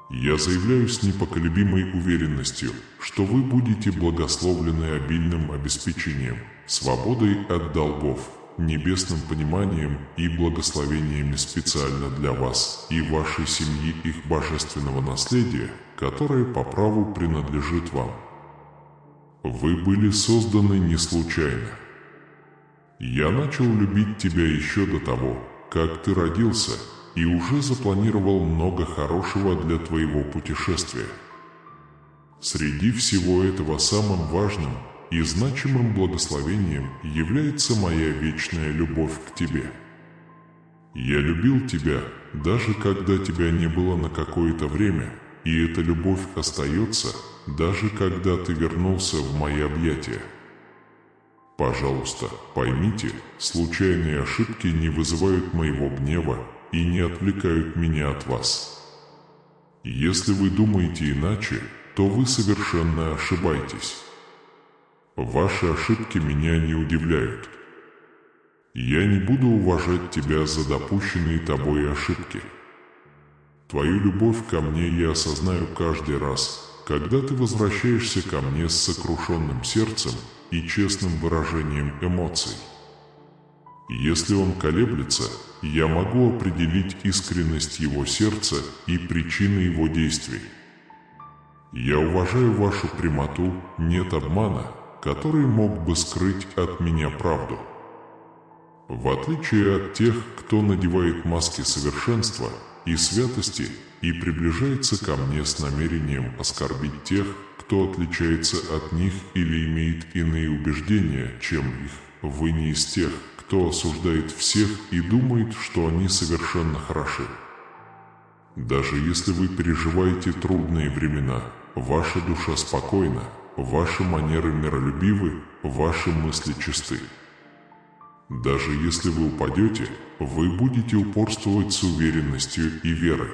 Я заявляю с непоколебимой уверенностью, что вы будете благословлены обильным обеспечением, свободой от долгов, небесным пониманием и благословениями специально для вас и вашей семьи их божественного наследия, которое по праву принадлежит вам. Вы были созданы не случайно. Я начал любить тебя еще до того, как ты родился, и уже запланировал много хорошего для твоего путешествия. Среди всего этого самым важным и значимым благословением является моя вечная любовь к тебе. Я любил тебя, даже когда тебя не было на какое-то время, и эта любовь остается, даже когда ты вернулся в мои объятия. Пожалуйста, поймите, случайные ошибки не вызывают моего гнева и не отвлекают меня от вас. Если вы думаете иначе, то вы совершенно ошибаетесь. Ваши ошибки меня не удивляют. Я не буду уважать тебя за допущенные тобой ошибки. Твою любовь ко мне я осознаю каждый раз, когда ты возвращаешься ко мне с сокрушенным сердцем и честным выражением эмоций. Если он колеблется, я могу определить искренность его сердца и причины его действий. Я уважаю вашу прямоту, нет обмана, который мог бы скрыть от меня правду. В отличие от тех, кто надевает маски совершенства и святости и приближается ко мне с намерением оскорбить тех, кто отличается от них или имеет иные убеждения, чем их, вы не из тех, кто осуждает всех и думает, что они совершенно хороши. Даже если вы переживаете трудные времена, ваша душа спокойна, ваши манеры миролюбивы, ваши мысли чисты. Даже если вы упадете, вы будете упорствовать с уверенностью и верой.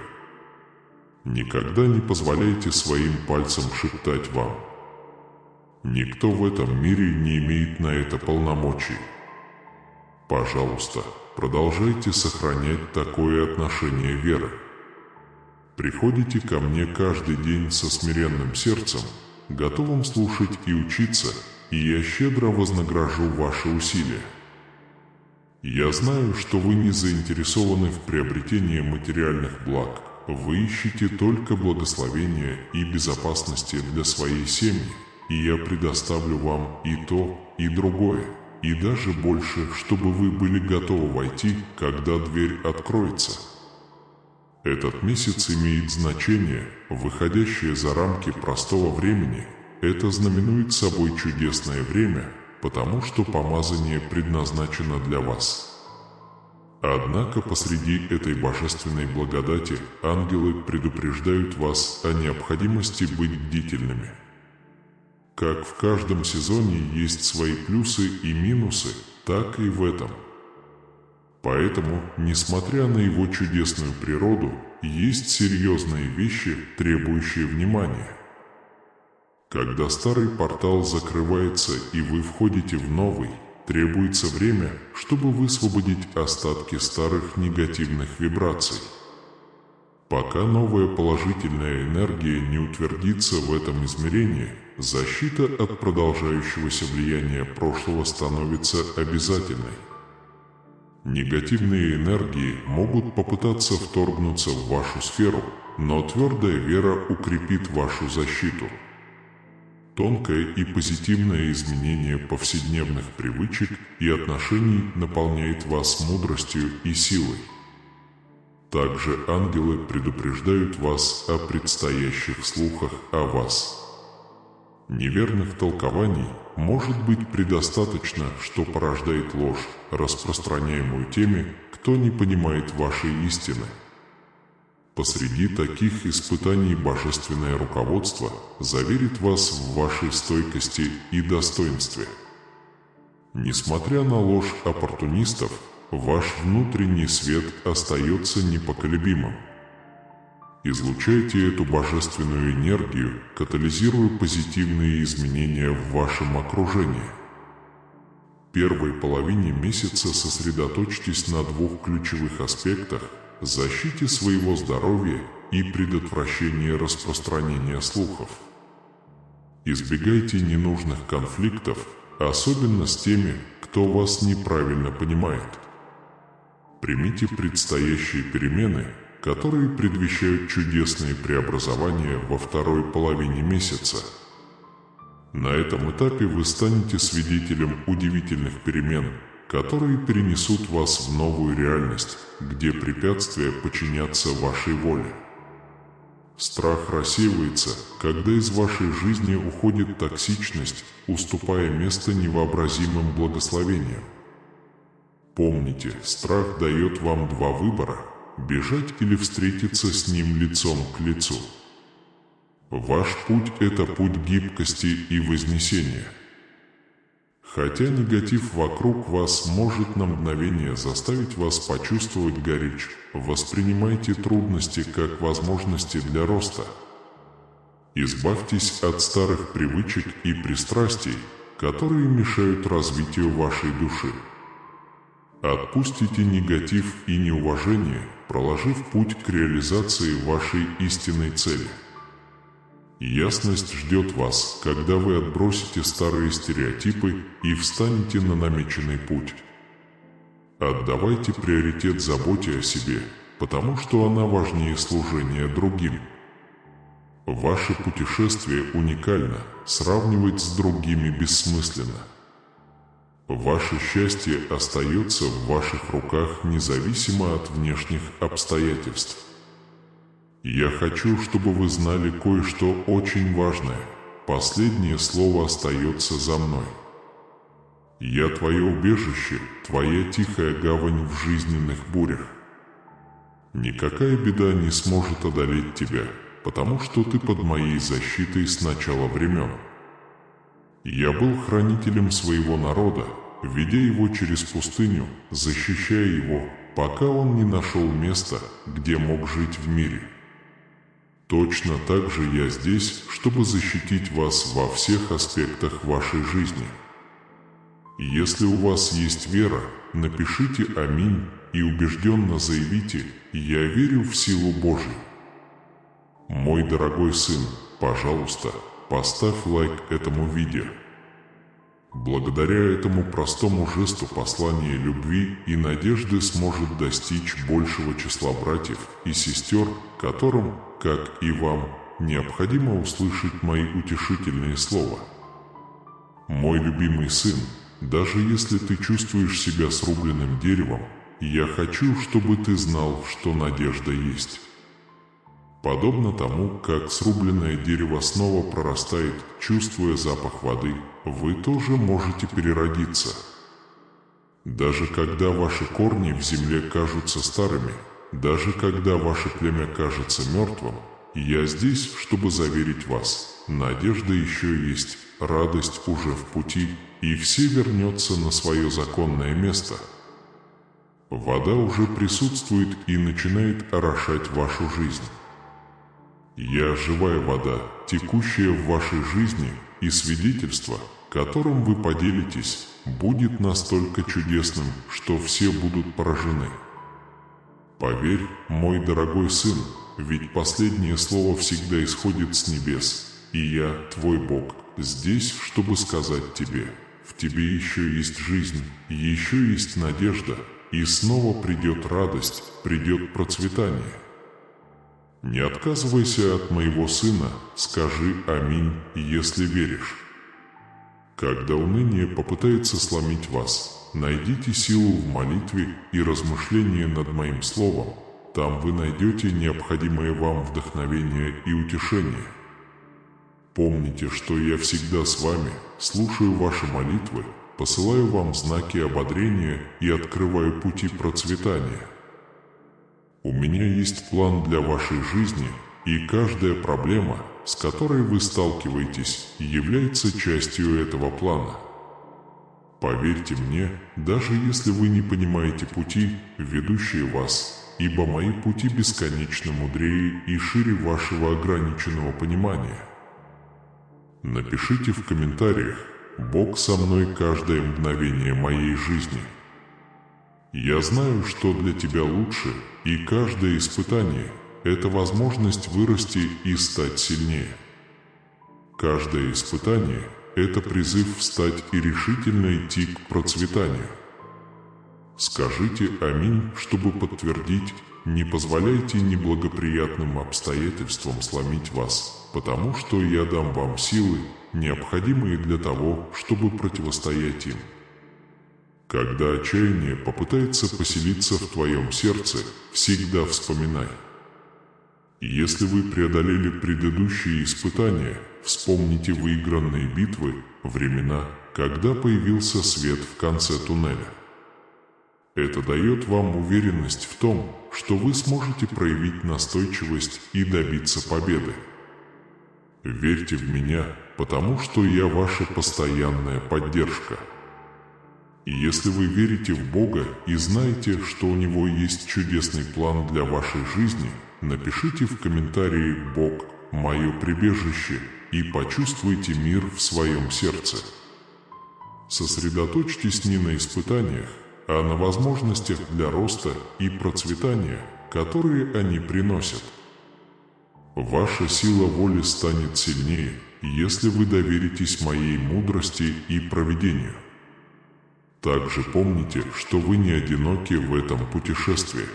Никогда не позволяйте своим пальцам шептать вам. Никто в этом мире не имеет на это полномочий. Пожалуйста, продолжайте сохранять такое отношение веры. Приходите ко мне каждый день со смиренным сердцем, готовым слушать и учиться, и я щедро вознагражу ваши усилия. Я знаю, что вы не заинтересованы в приобретении материальных благ. Вы ищете только благословения и безопасности для своей семьи, и я предоставлю вам и то, и другое, и даже больше, чтобы вы были готовы войти, когда дверь откроется. Этот месяц имеет значение, выходящее за рамки простого времени. Это знаменует собой чудесное время, потому что помазание предназначено для вас. Однако посреди этой божественной благодати ангелы предупреждают вас о необходимости быть бдительными. Как в каждом сезоне есть свои плюсы и минусы, так и в этом. Поэтому, несмотря на его чудесную природу, есть серьезные вещи, требующие внимания. Когда старый портал закрывается и вы входите в новый, требуется время, чтобы высвободить остатки старых негативных вибраций. Пока новая положительная энергия не утвердится в этом измерении, защита от продолжающегося влияния прошлого становится обязательной. Негативные энергии могут попытаться вторгнуться в вашу сферу, но твердая вера укрепит вашу защиту. Тонкое и позитивное изменение повседневных привычек и отношений наполняет вас мудростью и силой. Также ангелы предупреждают вас о предстоящих слухах о вас. Неверных толкований может быть предостаточно, что порождает ложь, распространяемую теми, кто не понимает вашей истины. Посреди таких испытаний божественное руководство заверит вас в вашей стойкости и достоинстве. Несмотря на ложь оппортунистов, ваш внутренний свет остается непоколебимым. Излучайте эту божественную энергию, катализируя позитивные изменения в вашем окружении. В первой половине месяца сосредоточьтесь на двух ключевых аспектах – защите своего здоровья и предотвращении распространения слухов. Избегайте ненужных конфликтов, особенно с теми, кто вас неправильно понимает. Примите предстоящие перемены, которые предвещают чудесные преобразования во второй половине месяца. На этом этапе вы станете свидетелем удивительных перемен, которые перенесут вас в новую реальность, где препятствия подчинятся вашей воле. Страх рассеивается, когда из вашей жизни уходит токсичность, уступая место невообразимым благословениям. Помните, страх дает вам два выбора – бежать или встретиться с ним лицом к лицу. Ваш путь – это путь гибкости и вознесения. Хотя негатив вокруг вас может на мгновение заставить вас почувствовать горечь, воспринимайте трудности как возможности для роста. Избавьтесь от старых привычек и пристрастий, которые мешают развитию вашей души. Отпустите негатив и неуважение, проложив путь к реализации вашей истинной цели. Ясность ждет вас, когда вы отбросите старые стереотипы и встанете на намеченный путь. Отдавайте приоритет заботе о себе, потому что она важнее служения другим. Ваше путешествие уникально, сравнивать с другими бессмысленно. Ваше счастье остается в ваших руках независимо от внешних обстоятельств. Я хочу, чтобы вы знали кое-что очень важное. Последнее слово остается за мной. Я твое убежище, твоя тихая гавань в жизненных бурях. Никакая беда не сможет одолеть тебя, потому что ты под моей защитой с начала времен. Я был хранителем своего народа, ведя его через пустыню, защищая его, пока он не нашел места, где мог жить в мире. Точно так же я здесь, чтобы защитить вас во всех аспектах вашей жизни. Если у вас есть вера, напишите «Аминь» и убежденно заявите «Я верю в силу Божию». Мой дорогой сын, пожалуйста, поставь лайк этому видео. Благодаря этому простому жесту послание любви и надежды сможет достичь большего числа братьев и сестер, которым, как и вам, необходимо услышать мои утешительные слова. Мой любимый сын, даже если ты чувствуешь себя срубленным деревом, я хочу, чтобы ты знал, что надежда есть. Подобно тому, как срубленное дерево снова прорастает, чувствуя запах воды, вы тоже можете переродиться. Даже когда ваши корни в земле кажутся старыми, даже когда ваше племя кажется мертвым, я здесь, чтобы заверить вас, надежда еще есть, радость уже в пути, и все вернется на свое законное место. Вода уже присутствует и начинает орошать вашу жизнь. Я живая вода, текущая в вашей жизни, и свидетельство, которым вы поделитесь, будет настолько чудесным, что все будут поражены. Поверь, мой дорогой сын, ведь последнее слово всегда исходит с небес, и я, твой Бог, здесь, чтобы сказать тебе, в тебе еще есть жизнь, еще есть надежда, и снова придет радость, придет процветание. Не отказывайся от моего сына, скажи «Аминь», если веришь. Когда уныние попытается сломить вас, найдите силу в молитве и размышлении над моим словом. Там вы найдете необходимое вам вдохновение и утешение. Помните, что я всегда с вами, слушаю ваши молитвы, посылаю вам знаки ободрения и открываю пути процветания. У меня есть план для вашей жизни, и каждая проблема, с которой вы сталкиваетесь, является частью этого плана. Поверьте мне, даже если вы не понимаете пути, ведущие вас, ибо мои пути бесконечно мудрее и шире вашего ограниченного понимания. Напишите в комментариях «Бог со мной каждое мгновение моей жизни». Я знаю, что для тебя лучше, и каждое испытание – это возможность вырасти и стать сильнее. Каждое испытание – это призыв встать и решительно идти к процветанию. Скажите «Аминь», чтобы подтвердить, не позволяйте неблагоприятным обстоятельствам сломить вас, потому что я дам вам силы, необходимые для того, чтобы противостоять им. Когда отчаяние попытается поселиться в твоем сердце, всегда вспоминай. Если вы преодолели предыдущие испытания, вспомните выигранные битвы, времена, когда появился свет в конце туннеля. Это дает вам уверенность в том, что вы сможете проявить настойчивость и добиться победы. Верьте в меня, потому что я ваша постоянная поддержка. Если вы верите в Бога и знаете, что у Него есть чудесный план для вашей жизни, напишите в комментарии «Бог – мое прибежище» и почувствуйте мир в своем сердце. Сосредоточьтесь не на испытаниях, а на возможностях для роста и процветания, которые они приносят. Ваша сила воли станет сильнее, если вы доверитесь моей мудрости и провидению. Также помните, что вы не одиноки в этом путешествии.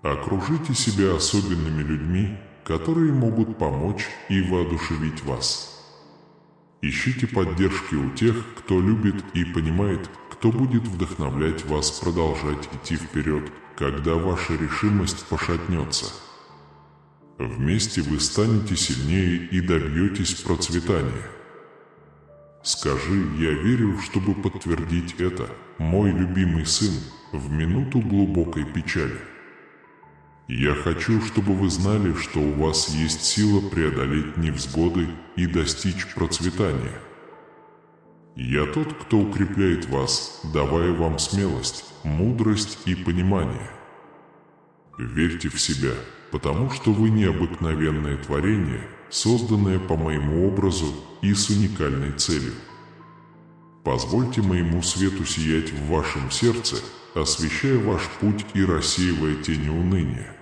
Окружите себя особенными людьми, которые могут помочь и воодушевить вас. Ищите поддержки у тех, кто любит и понимает, кто будет вдохновлять вас продолжать идти вперед, когда ваша решимость пошатнется. Вместе вы станете сильнее и добьетесь процветания. Скажи «Я верю», чтобы подтвердить это, мой любимый сын, в минуту глубокой печали. Я хочу, чтобы вы знали, что у вас есть сила преодолеть невзгоды и достичь процветания. Я тот, кто укрепляет вас, давая вам смелость, мудрость и понимание. Верьте в себя, потому что вы необыкновенное творение, созданное по моему образу и с уникальной целью. Позвольте моему свету сиять в вашем сердце, освещая ваш путь и рассеивая тени уныния.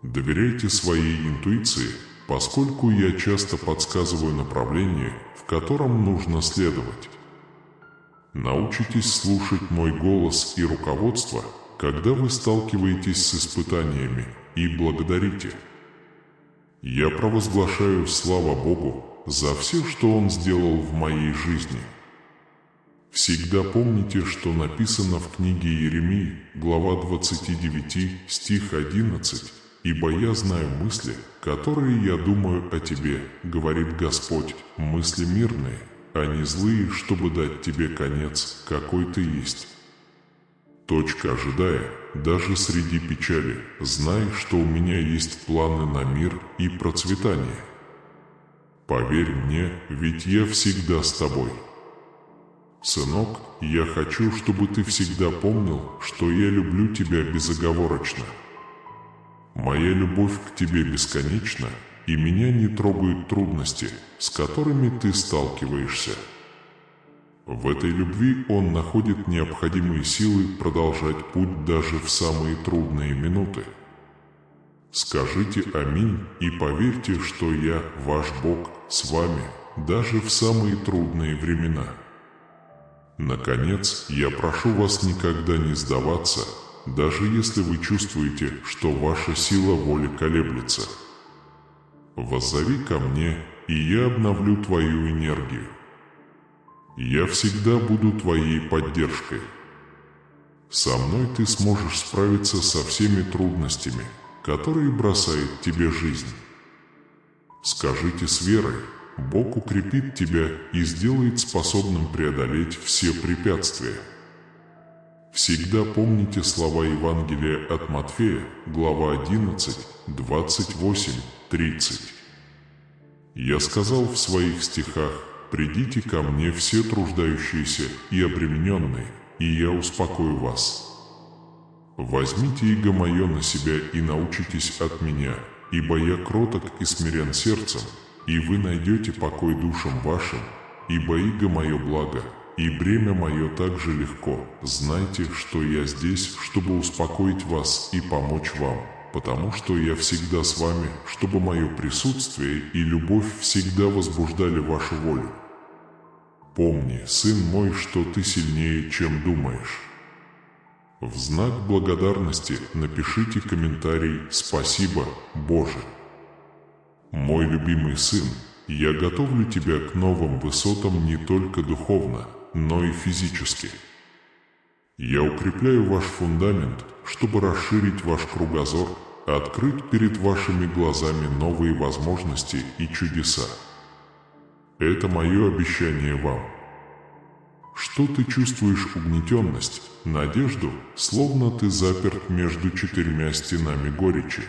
Доверяйте своей интуиции, поскольку я часто подсказываю направление, в котором нужно следовать. Научитесь слушать мой голос и руководство, когда вы сталкиваетесь с испытаниями, и благодарите. Я провозглашаю слава Богу за все, что Он сделал в моей жизни. Всегда помните, что написано в книге Иеремии, глава 29, стих 11, «Ибо я знаю мысли, которые я думаю о тебе, говорит Господь, мысли мирные, а не злые, чтобы дать тебе конец, какой ты есть». Ожидая, даже среди печали, знай, что у меня есть планы на мир и процветание. Поверь мне, ведь я всегда с тобой. Сынок, я хочу, чтобы ты всегда помнил, что я люблю тебя безоговорочно. Моя любовь к тебе бесконечна, и меня не трогают трудности, с которыми ты сталкиваешься. В этой любви Он находит необходимые силы продолжать путь даже в самые трудные минуты. Скажите «Аминь» и поверьте, что я, ваш Бог, с вами, даже в самые трудные времена. Наконец, я прошу вас никогда не сдаваться, даже если вы чувствуете, что ваша сила воли колеблется. Воззови ко мне, и я обновлю твою энергию. Я всегда буду твоей поддержкой. Со мной ты сможешь справиться со всеми трудностями, которые бросает тебе жизнь. Скажите с верой, Бог укрепит тебя и сделает способным преодолеть все препятствия. Всегда помните слова Евангелия от Матфея, глава 11, 28, 30. Я сказал в своих стихах: «Придите ко мне все труждающиеся и обремененные, и я успокою вас. Возьмите иго мое на себя и научитесь от меня, ибо я кроток и смирен сердцем, и вы найдете покой душам вашим, ибо иго мое благо, и бремя мое также легко. Знайте, что я здесь, чтобы успокоить вас и помочь вам, потому что я всегда с вами, чтобы мое присутствие и любовь всегда возбуждали вашу волю. Помни, сын мой, что ты сильнее, чем думаешь». В знак благодарности напишите комментарий «Спасибо, Боже». Мой любимый сын, я готовлю тебя к новым высотам не только духовно, но и физически. Я укрепляю ваш фундамент, чтобы расширить ваш кругозор, открыть перед вашими глазами новые возможности и чудеса. Это мое обещание вам. Что ты чувствуешь угнетенность, надежду, словно ты заперт между четырьмя стенами горечи?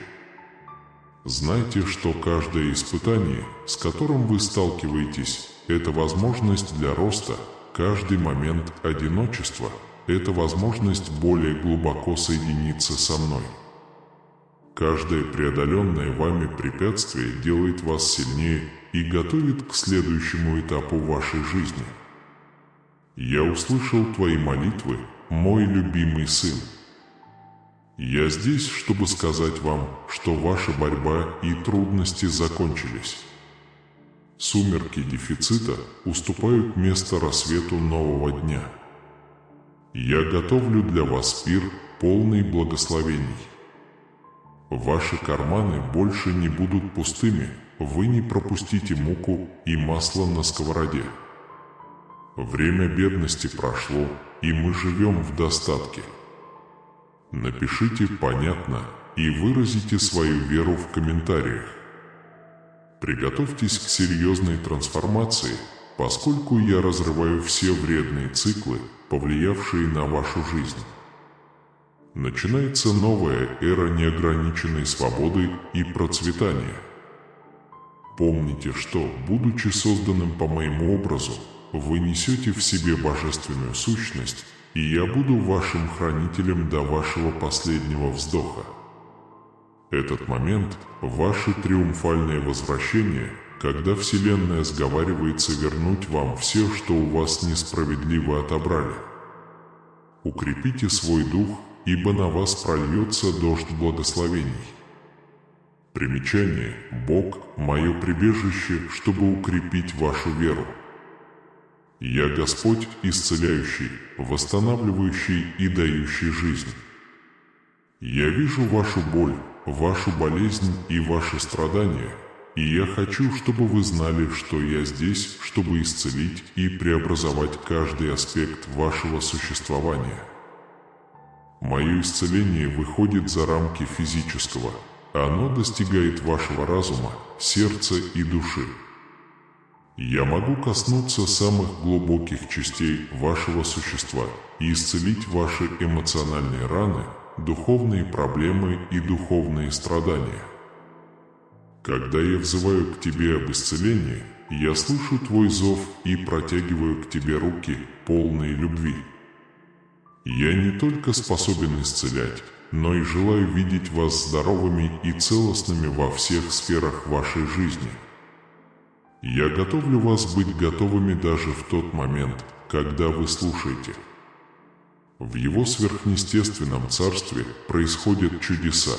Знайте, что каждое испытание, с которым вы сталкиваетесь, это возможность для роста, каждый момент одиночества – это возможность более глубоко соединиться со мной. Каждое преодоленное вами препятствие делает вас сильнее и готовит к следующему этапу вашей жизни. Я услышал твои молитвы, мой любимый сын. Я здесь, чтобы сказать вам, что ваша борьба и трудности закончились. Сумерки дефицита уступают место рассвету нового дня. Я готовлю для вас пир, полный благословений. Ваши карманы больше не будут пустыми, вы не пропустите муку и масло на сковороде. Время бедности прошло, и мы живем в достатке. Напишите «понятно» и выразите свою веру в комментариях. Приготовьтесь к серьезной трансформации, поскольку я разрываю все вредные циклы, повлиявшие на вашу жизнь. Начинается новая эра неограниченной свободы и процветания. Помните, что, будучи созданным по моему образу, вы несете в себе божественную сущность, и я буду вашим хранителем до вашего последнего вздоха. Этот момент – ваше триумфальное возвращение, когда Вселенная сговаривается вернуть вам все, что у вас несправедливо отобрали. Укрепите свой дух, ибо на вас прольется дождь благословений. Примечание: Бог – мое прибежище, чтобы укрепить вашу веру. Я Господь, исцеляющий, восстанавливающий и дающий жизнь. Я вижу вашу боль, вашу болезнь и ваши страдания, и я хочу, чтобы вы знали, что я здесь, чтобы исцелить и преобразовать каждый аспект вашего существования. Мое исцеление выходит за рамки физического, оно достигает вашего разума, сердца и души. Я могу коснуться самых глубоких частей вашего существа и исцелить ваши эмоциональные раны, духовные проблемы и духовные страдания. Когда я взываю к тебе об исцелении, я слышу твой зов и протягиваю к тебе руки, полные любви. Я не только способен исцелять, но и желаю видеть вас здоровыми и целостными во всех сферах вашей жизни. Я готовлю вас быть готовыми даже в тот момент, когда вы слушаете. В его сверхъестественном царстве происходят чудеса.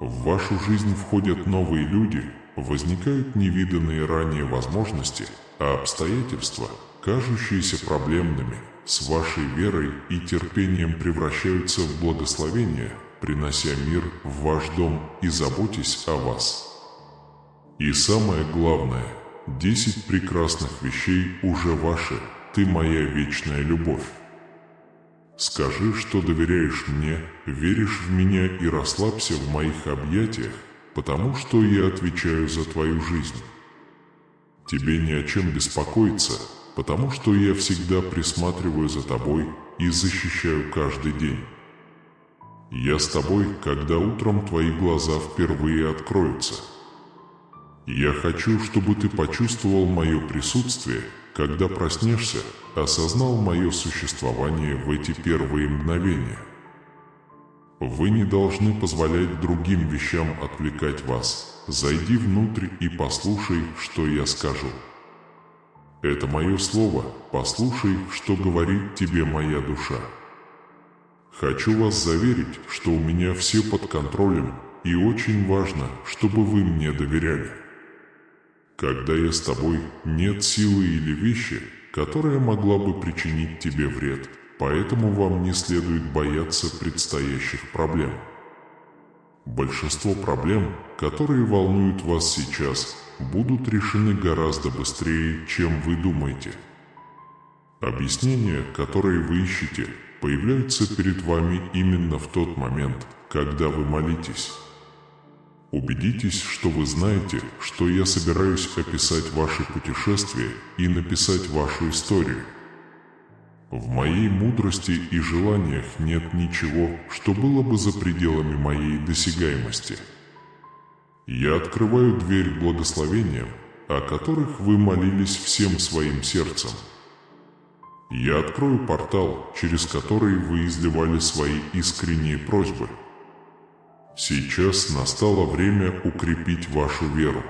В вашу жизнь входят новые люди, возникают невиданные ранее возможности, а обстоятельства, кажущиеся проблемными, с вашей верой и терпением превращаются в благословение, принося мир в ваш дом и заботясь о вас. И самое главное, 10 прекрасных вещей уже ваши, ты моя вечная любовь. Скажи, что доверяешь мне, веришь в меня и расслабься в моих объятиях, потому что я отвечаю за твою жизнь. Тебе не о чем беспокоиться, потому что я всегда присматриваю за тобой и защищаю каждый день. Я с тобой, когда утром твои глаза впервые откроются. Я хочу, чтобы ты почувствовал мое присутствие, когда проснешься, осознал мое существование в эти первые мгновения. Вы не должны позволять другим вещам отвлекать вас. Зайди внутрь и послушай, что я скажу. Это мое слово, послушай, что говорит тебе моя душа. Хочу вас заверить, что у меня все под контролем, и очень важно, чтобы вы мне доверяли. Когда я с тобой, нет силы или вещи, которая могла бы причинить тебе вред, поэтому вам не следует бояться предстоящих проблем. Большинство проблем, которые волнуют вас сейчас, будут решены гораздо быстрее, чем вы думаете. Объяснения, которые вы ищете, появляются перед вами именно в тот момент, когда вы молитесь. Убедитесь, что вы знаете, что я собираюсь описать ваше путешествие и написать вашу историю. В моей мудрости и желаниях нет ничего, что было бы за пределами моей досягаемости. Я открываю дверь к благословениям, о которых вы молились всем своим сердцем. Я открою портал, через который вы изливали свои искренние просьбы. Сейчас настало время укрепить вашу веру.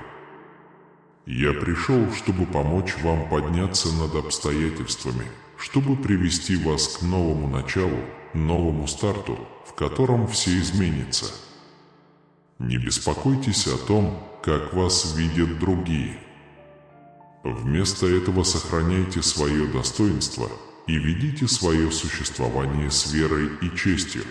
Я пришел, чтобы помочь вам подняться над обстоятельствами, чтобы привести вас к новому началу, новому старту, в котором все изменится. Не беспокойтесь о том, как вас видят другие. Вместо этого сохраняйте свое достоинство и ведите свое существование с верой и честью.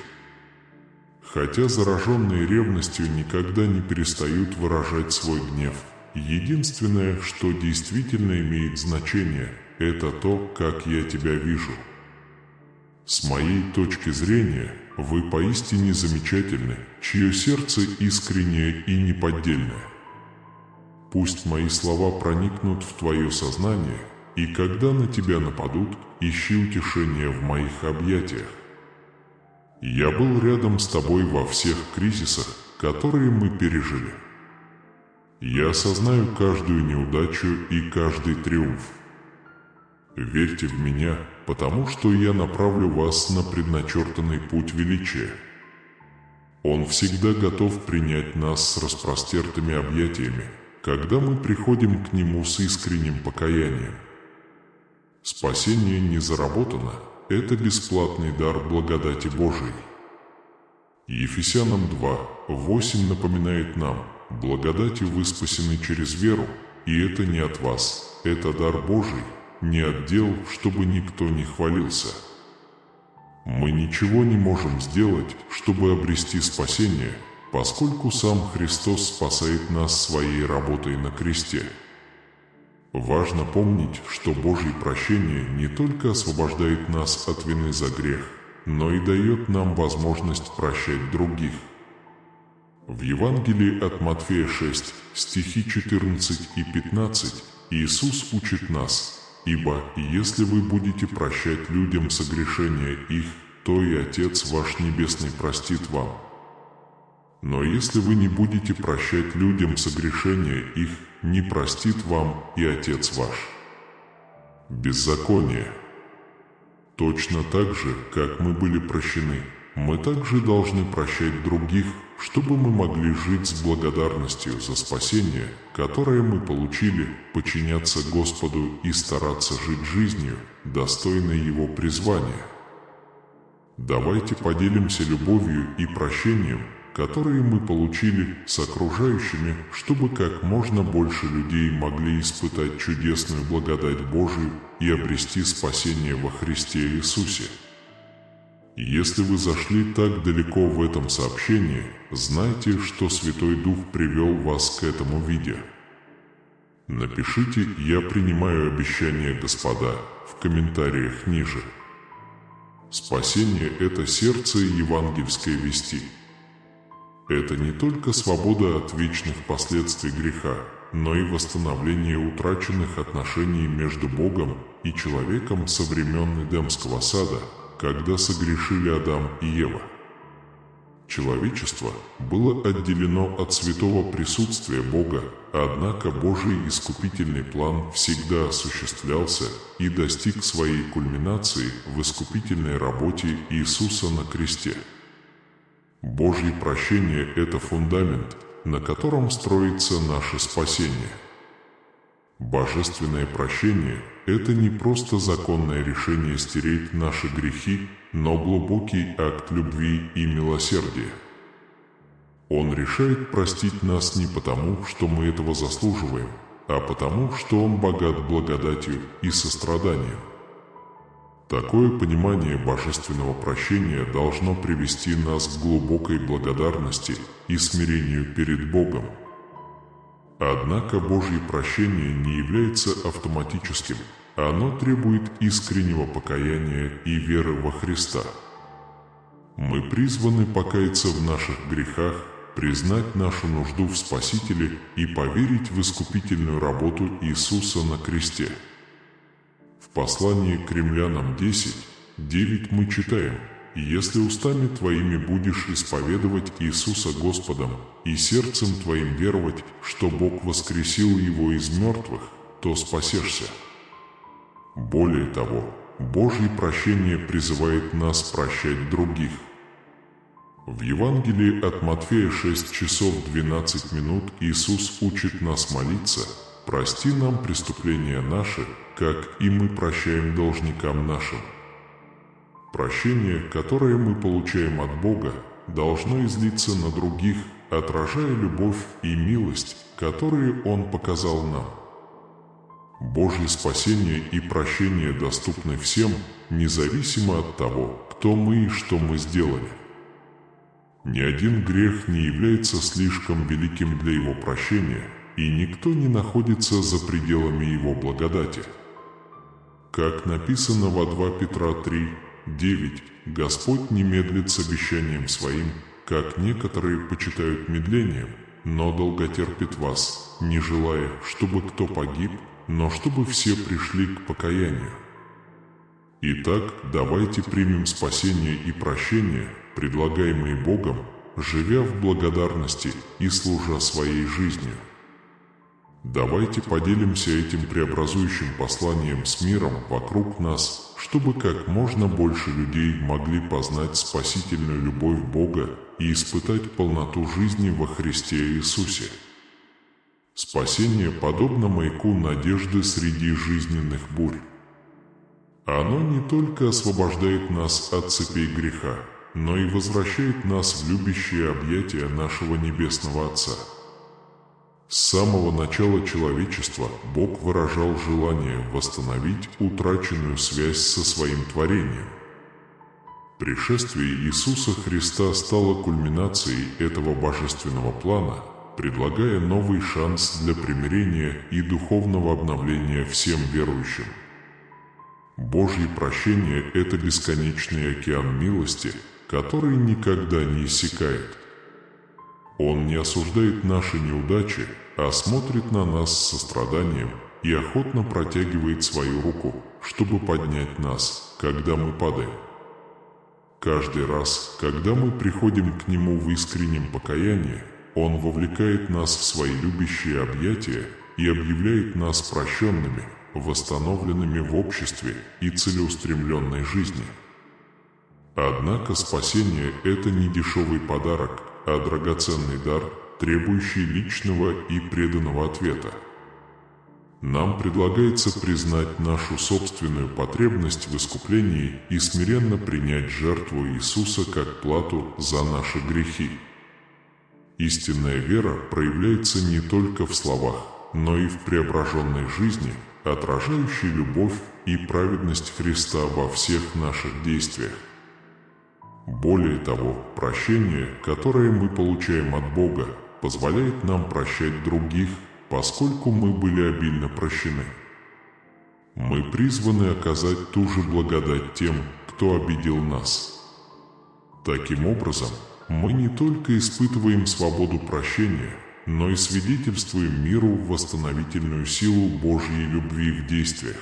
Хотя зараженные ревностью никогда не перестают выражать свой гнев, единственное, что действительно имеет значение, это то, как я тебя вижу. С моей точки зрения, вы поистине замечательны, чье сердце искреннее и неподдельное. Пусть мои слова проникнут в твое сознание, и когда на тебя нападут, ищи утешения в моих объятиях. Я был рядом с тобой во всех кризисах, которые мы пережили. Я осознаю каждую неудачу и каждый триумф. Верьте в меня, потому что я направлю вас на предначертанный путь величия. Он всегда готов принять нас с распростертыми объятиями, когда мы приходим к Нему с искренним покаянием. Спасение не заработано, это бесплатный дар благодати Божией. Ефесянам 2:8 напоминает нам: благодатью вы спасены через веру, и это не от вас, это дар Божий, не от дел, чтобы никто не хвалился. Мы ничего не можем сделать, чтобы обрести спасение, поскольку сам Христос спасает нас своей работой на кресте. Важно помнить, что Божье прощение не только освобождает нас от вины за грех, но и дает нам возможность прощать других. В Евангелии от Матфея 6, стихи 14 и 15, Иисус учит нас: «Ибо если вы будете прощать людям согрешения их, то и Отец ваш Небесный простит вам. Но если вы не будете прощать людям согрешения их, не простит вам и Отец ваш». Беззаконие. Точно так же, как мы были прощены, мы также должны прощать других, чтобы мы могли жить с благодарностью за спасение, которое мы получили, подчиняться Господу и стараться жить жизнью, достойной Его призвания. Давайте поделимся любовью и прощением, которые мы получили, с окружающими, чтобы как можно больше людей могли испытать чудесную благодать Божию и обрести спасение во Христе Иисусе. Если вы зашли так далеко в этом сообщении, знайте, что Святой Дух привел вас к этому видео. Напишите «Я принимаю обещание Господа» в комментариях ниже. Спасение – это сердце евангельской вести. Это не только свобода от вечных последствий греха, но и восстановление утраченных отношений между Богом и человеком со времен Эдемского сада, когда согрешили Адам и Ева. Человечество было отделено от святого присутствия Бога, однако Божий искупительный план всегда осуществлялся и достиг своей кульминации в искупительной работе Иисуса на кресте. Божье прощение – это фундамент, на котором строится наше спасение. Божественное прощение – это не просто законное решение стереть наши грехи, но глубокий акт любви и милосердия. Он решает простить нас не потому, что мы этого заслуживаем, а потому, что Он богат благодатью и состраданием. Такое понимание божественного прощения должно привести нас к глубокой благодарности и смирению перед Богом. Однако Божье прощение не является автоматическим, оно требует искреннего покаяния и веры во Христа. Мы призваны покаяться в наших грехах, признать нашу нужду в Спасителе и поверить в искупительную работу Иисуса на кресте. В послании к Римлянам 10:9 мы читаем: «Если устами твоими будешь исповедовать Иисуса Господом и сердцем твоим веровать, что Бог воскресил Его из мертвых, то спасешься». Более того, Божье прощение призывает нас прощать других. В Евангелии от Матфея 6 часов 12 минут Иисус учит нас молиться: «Прости нам преступления наши, как и мы прощаем должникам нашим». Прощение, которое мы получаем от Бога, должно излиться на других, отражая любовь и милость, которые Он показал нам. Божье спасение и прощение доступны всем, независимо от того, кто мы и что мы сделали. Ни один грех не является слишком великим для Его прощения, и никто не находится за пределами Его благодати. Как написано во 2 Петра 3:9, Господь не медлит с обещанием Своим, как некоторые почитают медлением, но долготерпит вас, не желая, чтобы кто погиб, но чтобы все пришли к покаянию. Итак, давайте примем спасение и прощение, предлагаемые Богом, живя в благодарности и служа своей жизнью. Давайте поделимся этим преобразующим посланием с миром вокруг нас, чтобы как можно больше людей могли познать спасительную любовь Бога и испытать полноту жизни во Христе Иисусе. Спасение подобно маяку надежды среди жизненных бурь. Оно не только освобождает нас от цепей греха, но и возвращает нас в любящие объятия нашего Небесного Отца. С самого начала человечества Бог выражал желание восстановить утраченную связь со Своим творением. Пришествие Иисуса Христа стало кульминацией этого божественного плана, предлагая новый шанс для примирения и духовного обновления всем верующим. Божье прощение – это бесконечный океан милости, который никогда не иссякает. Он не осуждает наши неудачи, а смотрит на нас с состраданием и охотно протягивает свою руку, чтобы поднять нас, когда мы падаем. Каждый раз, когда мы приходим к Нему в искреннем покаянии, Он вовлекает нас в свои любящие объятия и объявляет нас прощенными, восстановленными в обществе и целеустремленной жизни. Однако спасение – это не дешевый подарок, а драгоценный дар, требующий личного и преданного ответа. Нам предлагается признать нашу собственную потребность в искуплении и смиренно принять жертву Иисуса как плату за наши грехи. Истинная вера проявляется не только в словах, но и в преображенной жизни, отражающей любовь и праведность Христа во всех наших действиях. Более того, прощение, которое мы получаем от Бога, позволяет нам прощать других, поскольку мы были обильно прощены. Мы призваны оказать ту же благодать тем, кто обидел нас. Таким образом, мы не только испытываем свободу прощения, но и свидетельствуем миру восстановительную силу Божьей любви в действиях.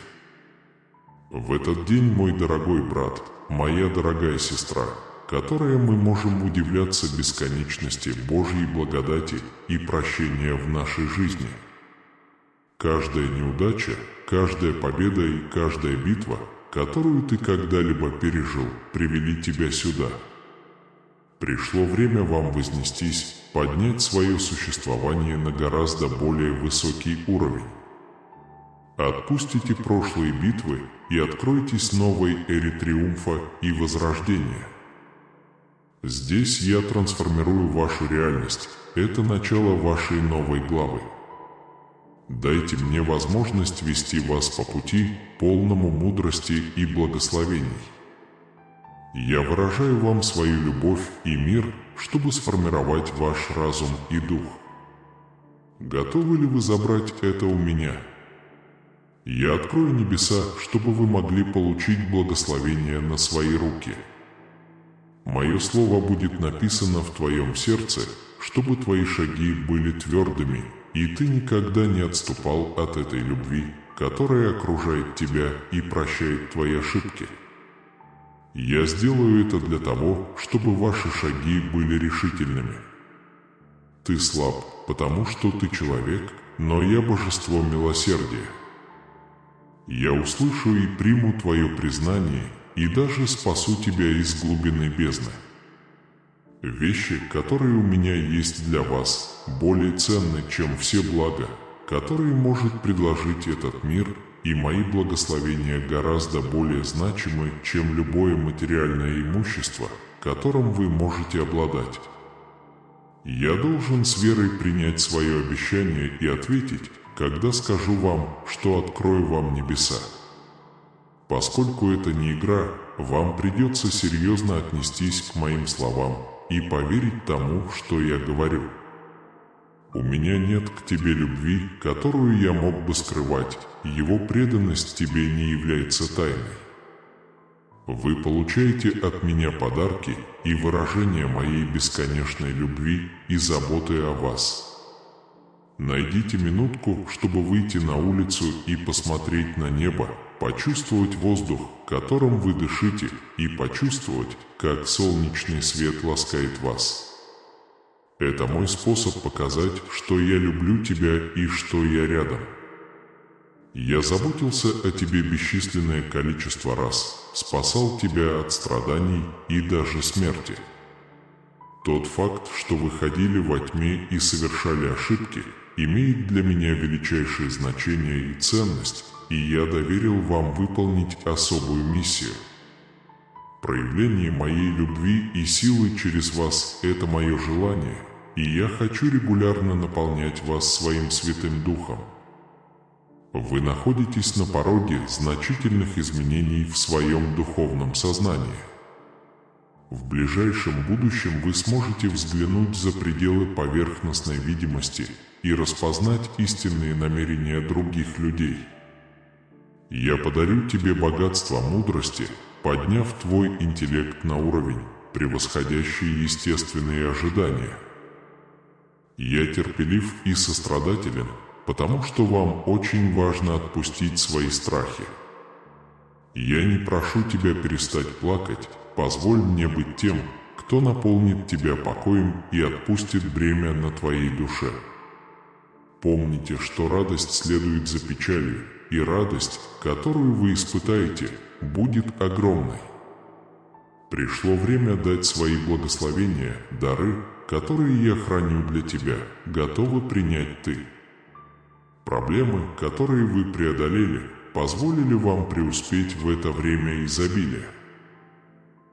В этот день, мой дорогой брат, моя дорогая сестра, которая мы можем удивляться бесконечности Божьей благодати и прощения в нашей жизни. Каждая неудача, каждая победа и каждая битва, которую ты когда-либо пережил, привели тебя сюда. Пришло время вам вознестись, поднять свое существование на гораздо более высокий уровень. Отпустите прошлые битвы и откройтесь новой эре триумфа и возрождения. Здесь я трансформирую вашу реальность. Это начало вашей новой главы. Дайте мне возможность вести вас по пути, полному мудрости и благословений. Я выражаю вам свою любовь и мир, чтобы сформировать ваш разум и дух. Готовы ли вы забрать это у меня? Я открою небеса, чтобы вы могли получить благословение на свои руки. Мое слово будет написано в твоем сердце, чтобы твои шаги были твердыми, и ты никогда не отступал от этой любви, которая окружает тебя и прощает твои ошибки. Я сделаю это для того, чтобы ваши шаги были решительными. Ты слаб, потому что ты человек, но я божество милосердия. Я услышу и приму твое признание, и даже спасу тебя из глубины бездны. Вещи, которые у меня есть для вас, более ценны, чем все блага, которые может предложить этот мир, и мои благословения гораздо более значимы, чем любое материальное имущество, которым вы можете обладать. Я должен с верой принять свое обещание и ответить, когда скажу вам, что открою вам небеса. Поскольку это не игра, вам придется серьезно отнестись к моим словам и поверить тому, что я говорю. У меня нет к тебе любви, которую я мог бы скрывать, его преданность тебе не является тайной. Вы получаете от меня подарки и выражение моей бесконечной любви и заботы о вас. Найдите минутку, чтобы выйти на улицу и посмотреть на небо, почувствовать воздух, которым вы дышите, и почувствовать, как солнечный свет ласкает вас. Это мой способ показать, что я люблю тебя и что я рядом. Я заботился о тебе бесчисленное количество раз, спасал тебя от страданий и даже смерти. Тот факт, что вы ходили во тьме и совершали ошибки, имеет для меня величайшее значение и ценность, и я доверил вам выполнить особую миссию. Проявление моей любви и силы через вас – это мое желание, и я хочу регулярно наполнять вас своим Святым Духом. Вы находитесь на пороге значительных изменений в своем духовном сознании. В ближайшем будущем вы сможете взглянуть за пределы поверхностной видимости и распознать истинные намерения других людей. Я подарю тебе богатство мудрости, подняв твой интеллект на уровень, превосходящий естественные ожидания. Я терпелив и сострадателен, потому что вам очень важно отпустить свои страхи. Я не прошу тебя перестать плакать, позволь мне быть тем, кто наполнит тебя покоем и отпустит бремя на твоей душе. Помните, что радость следует за печалью, и радость, которую вы испытаете, будет огромной. Пришло время дать свои благословения, дары, которые я храню для тебя, готовы принять ты. Проблемы, которые вы преодолели, позволили вам преуспеть в это время изобилия.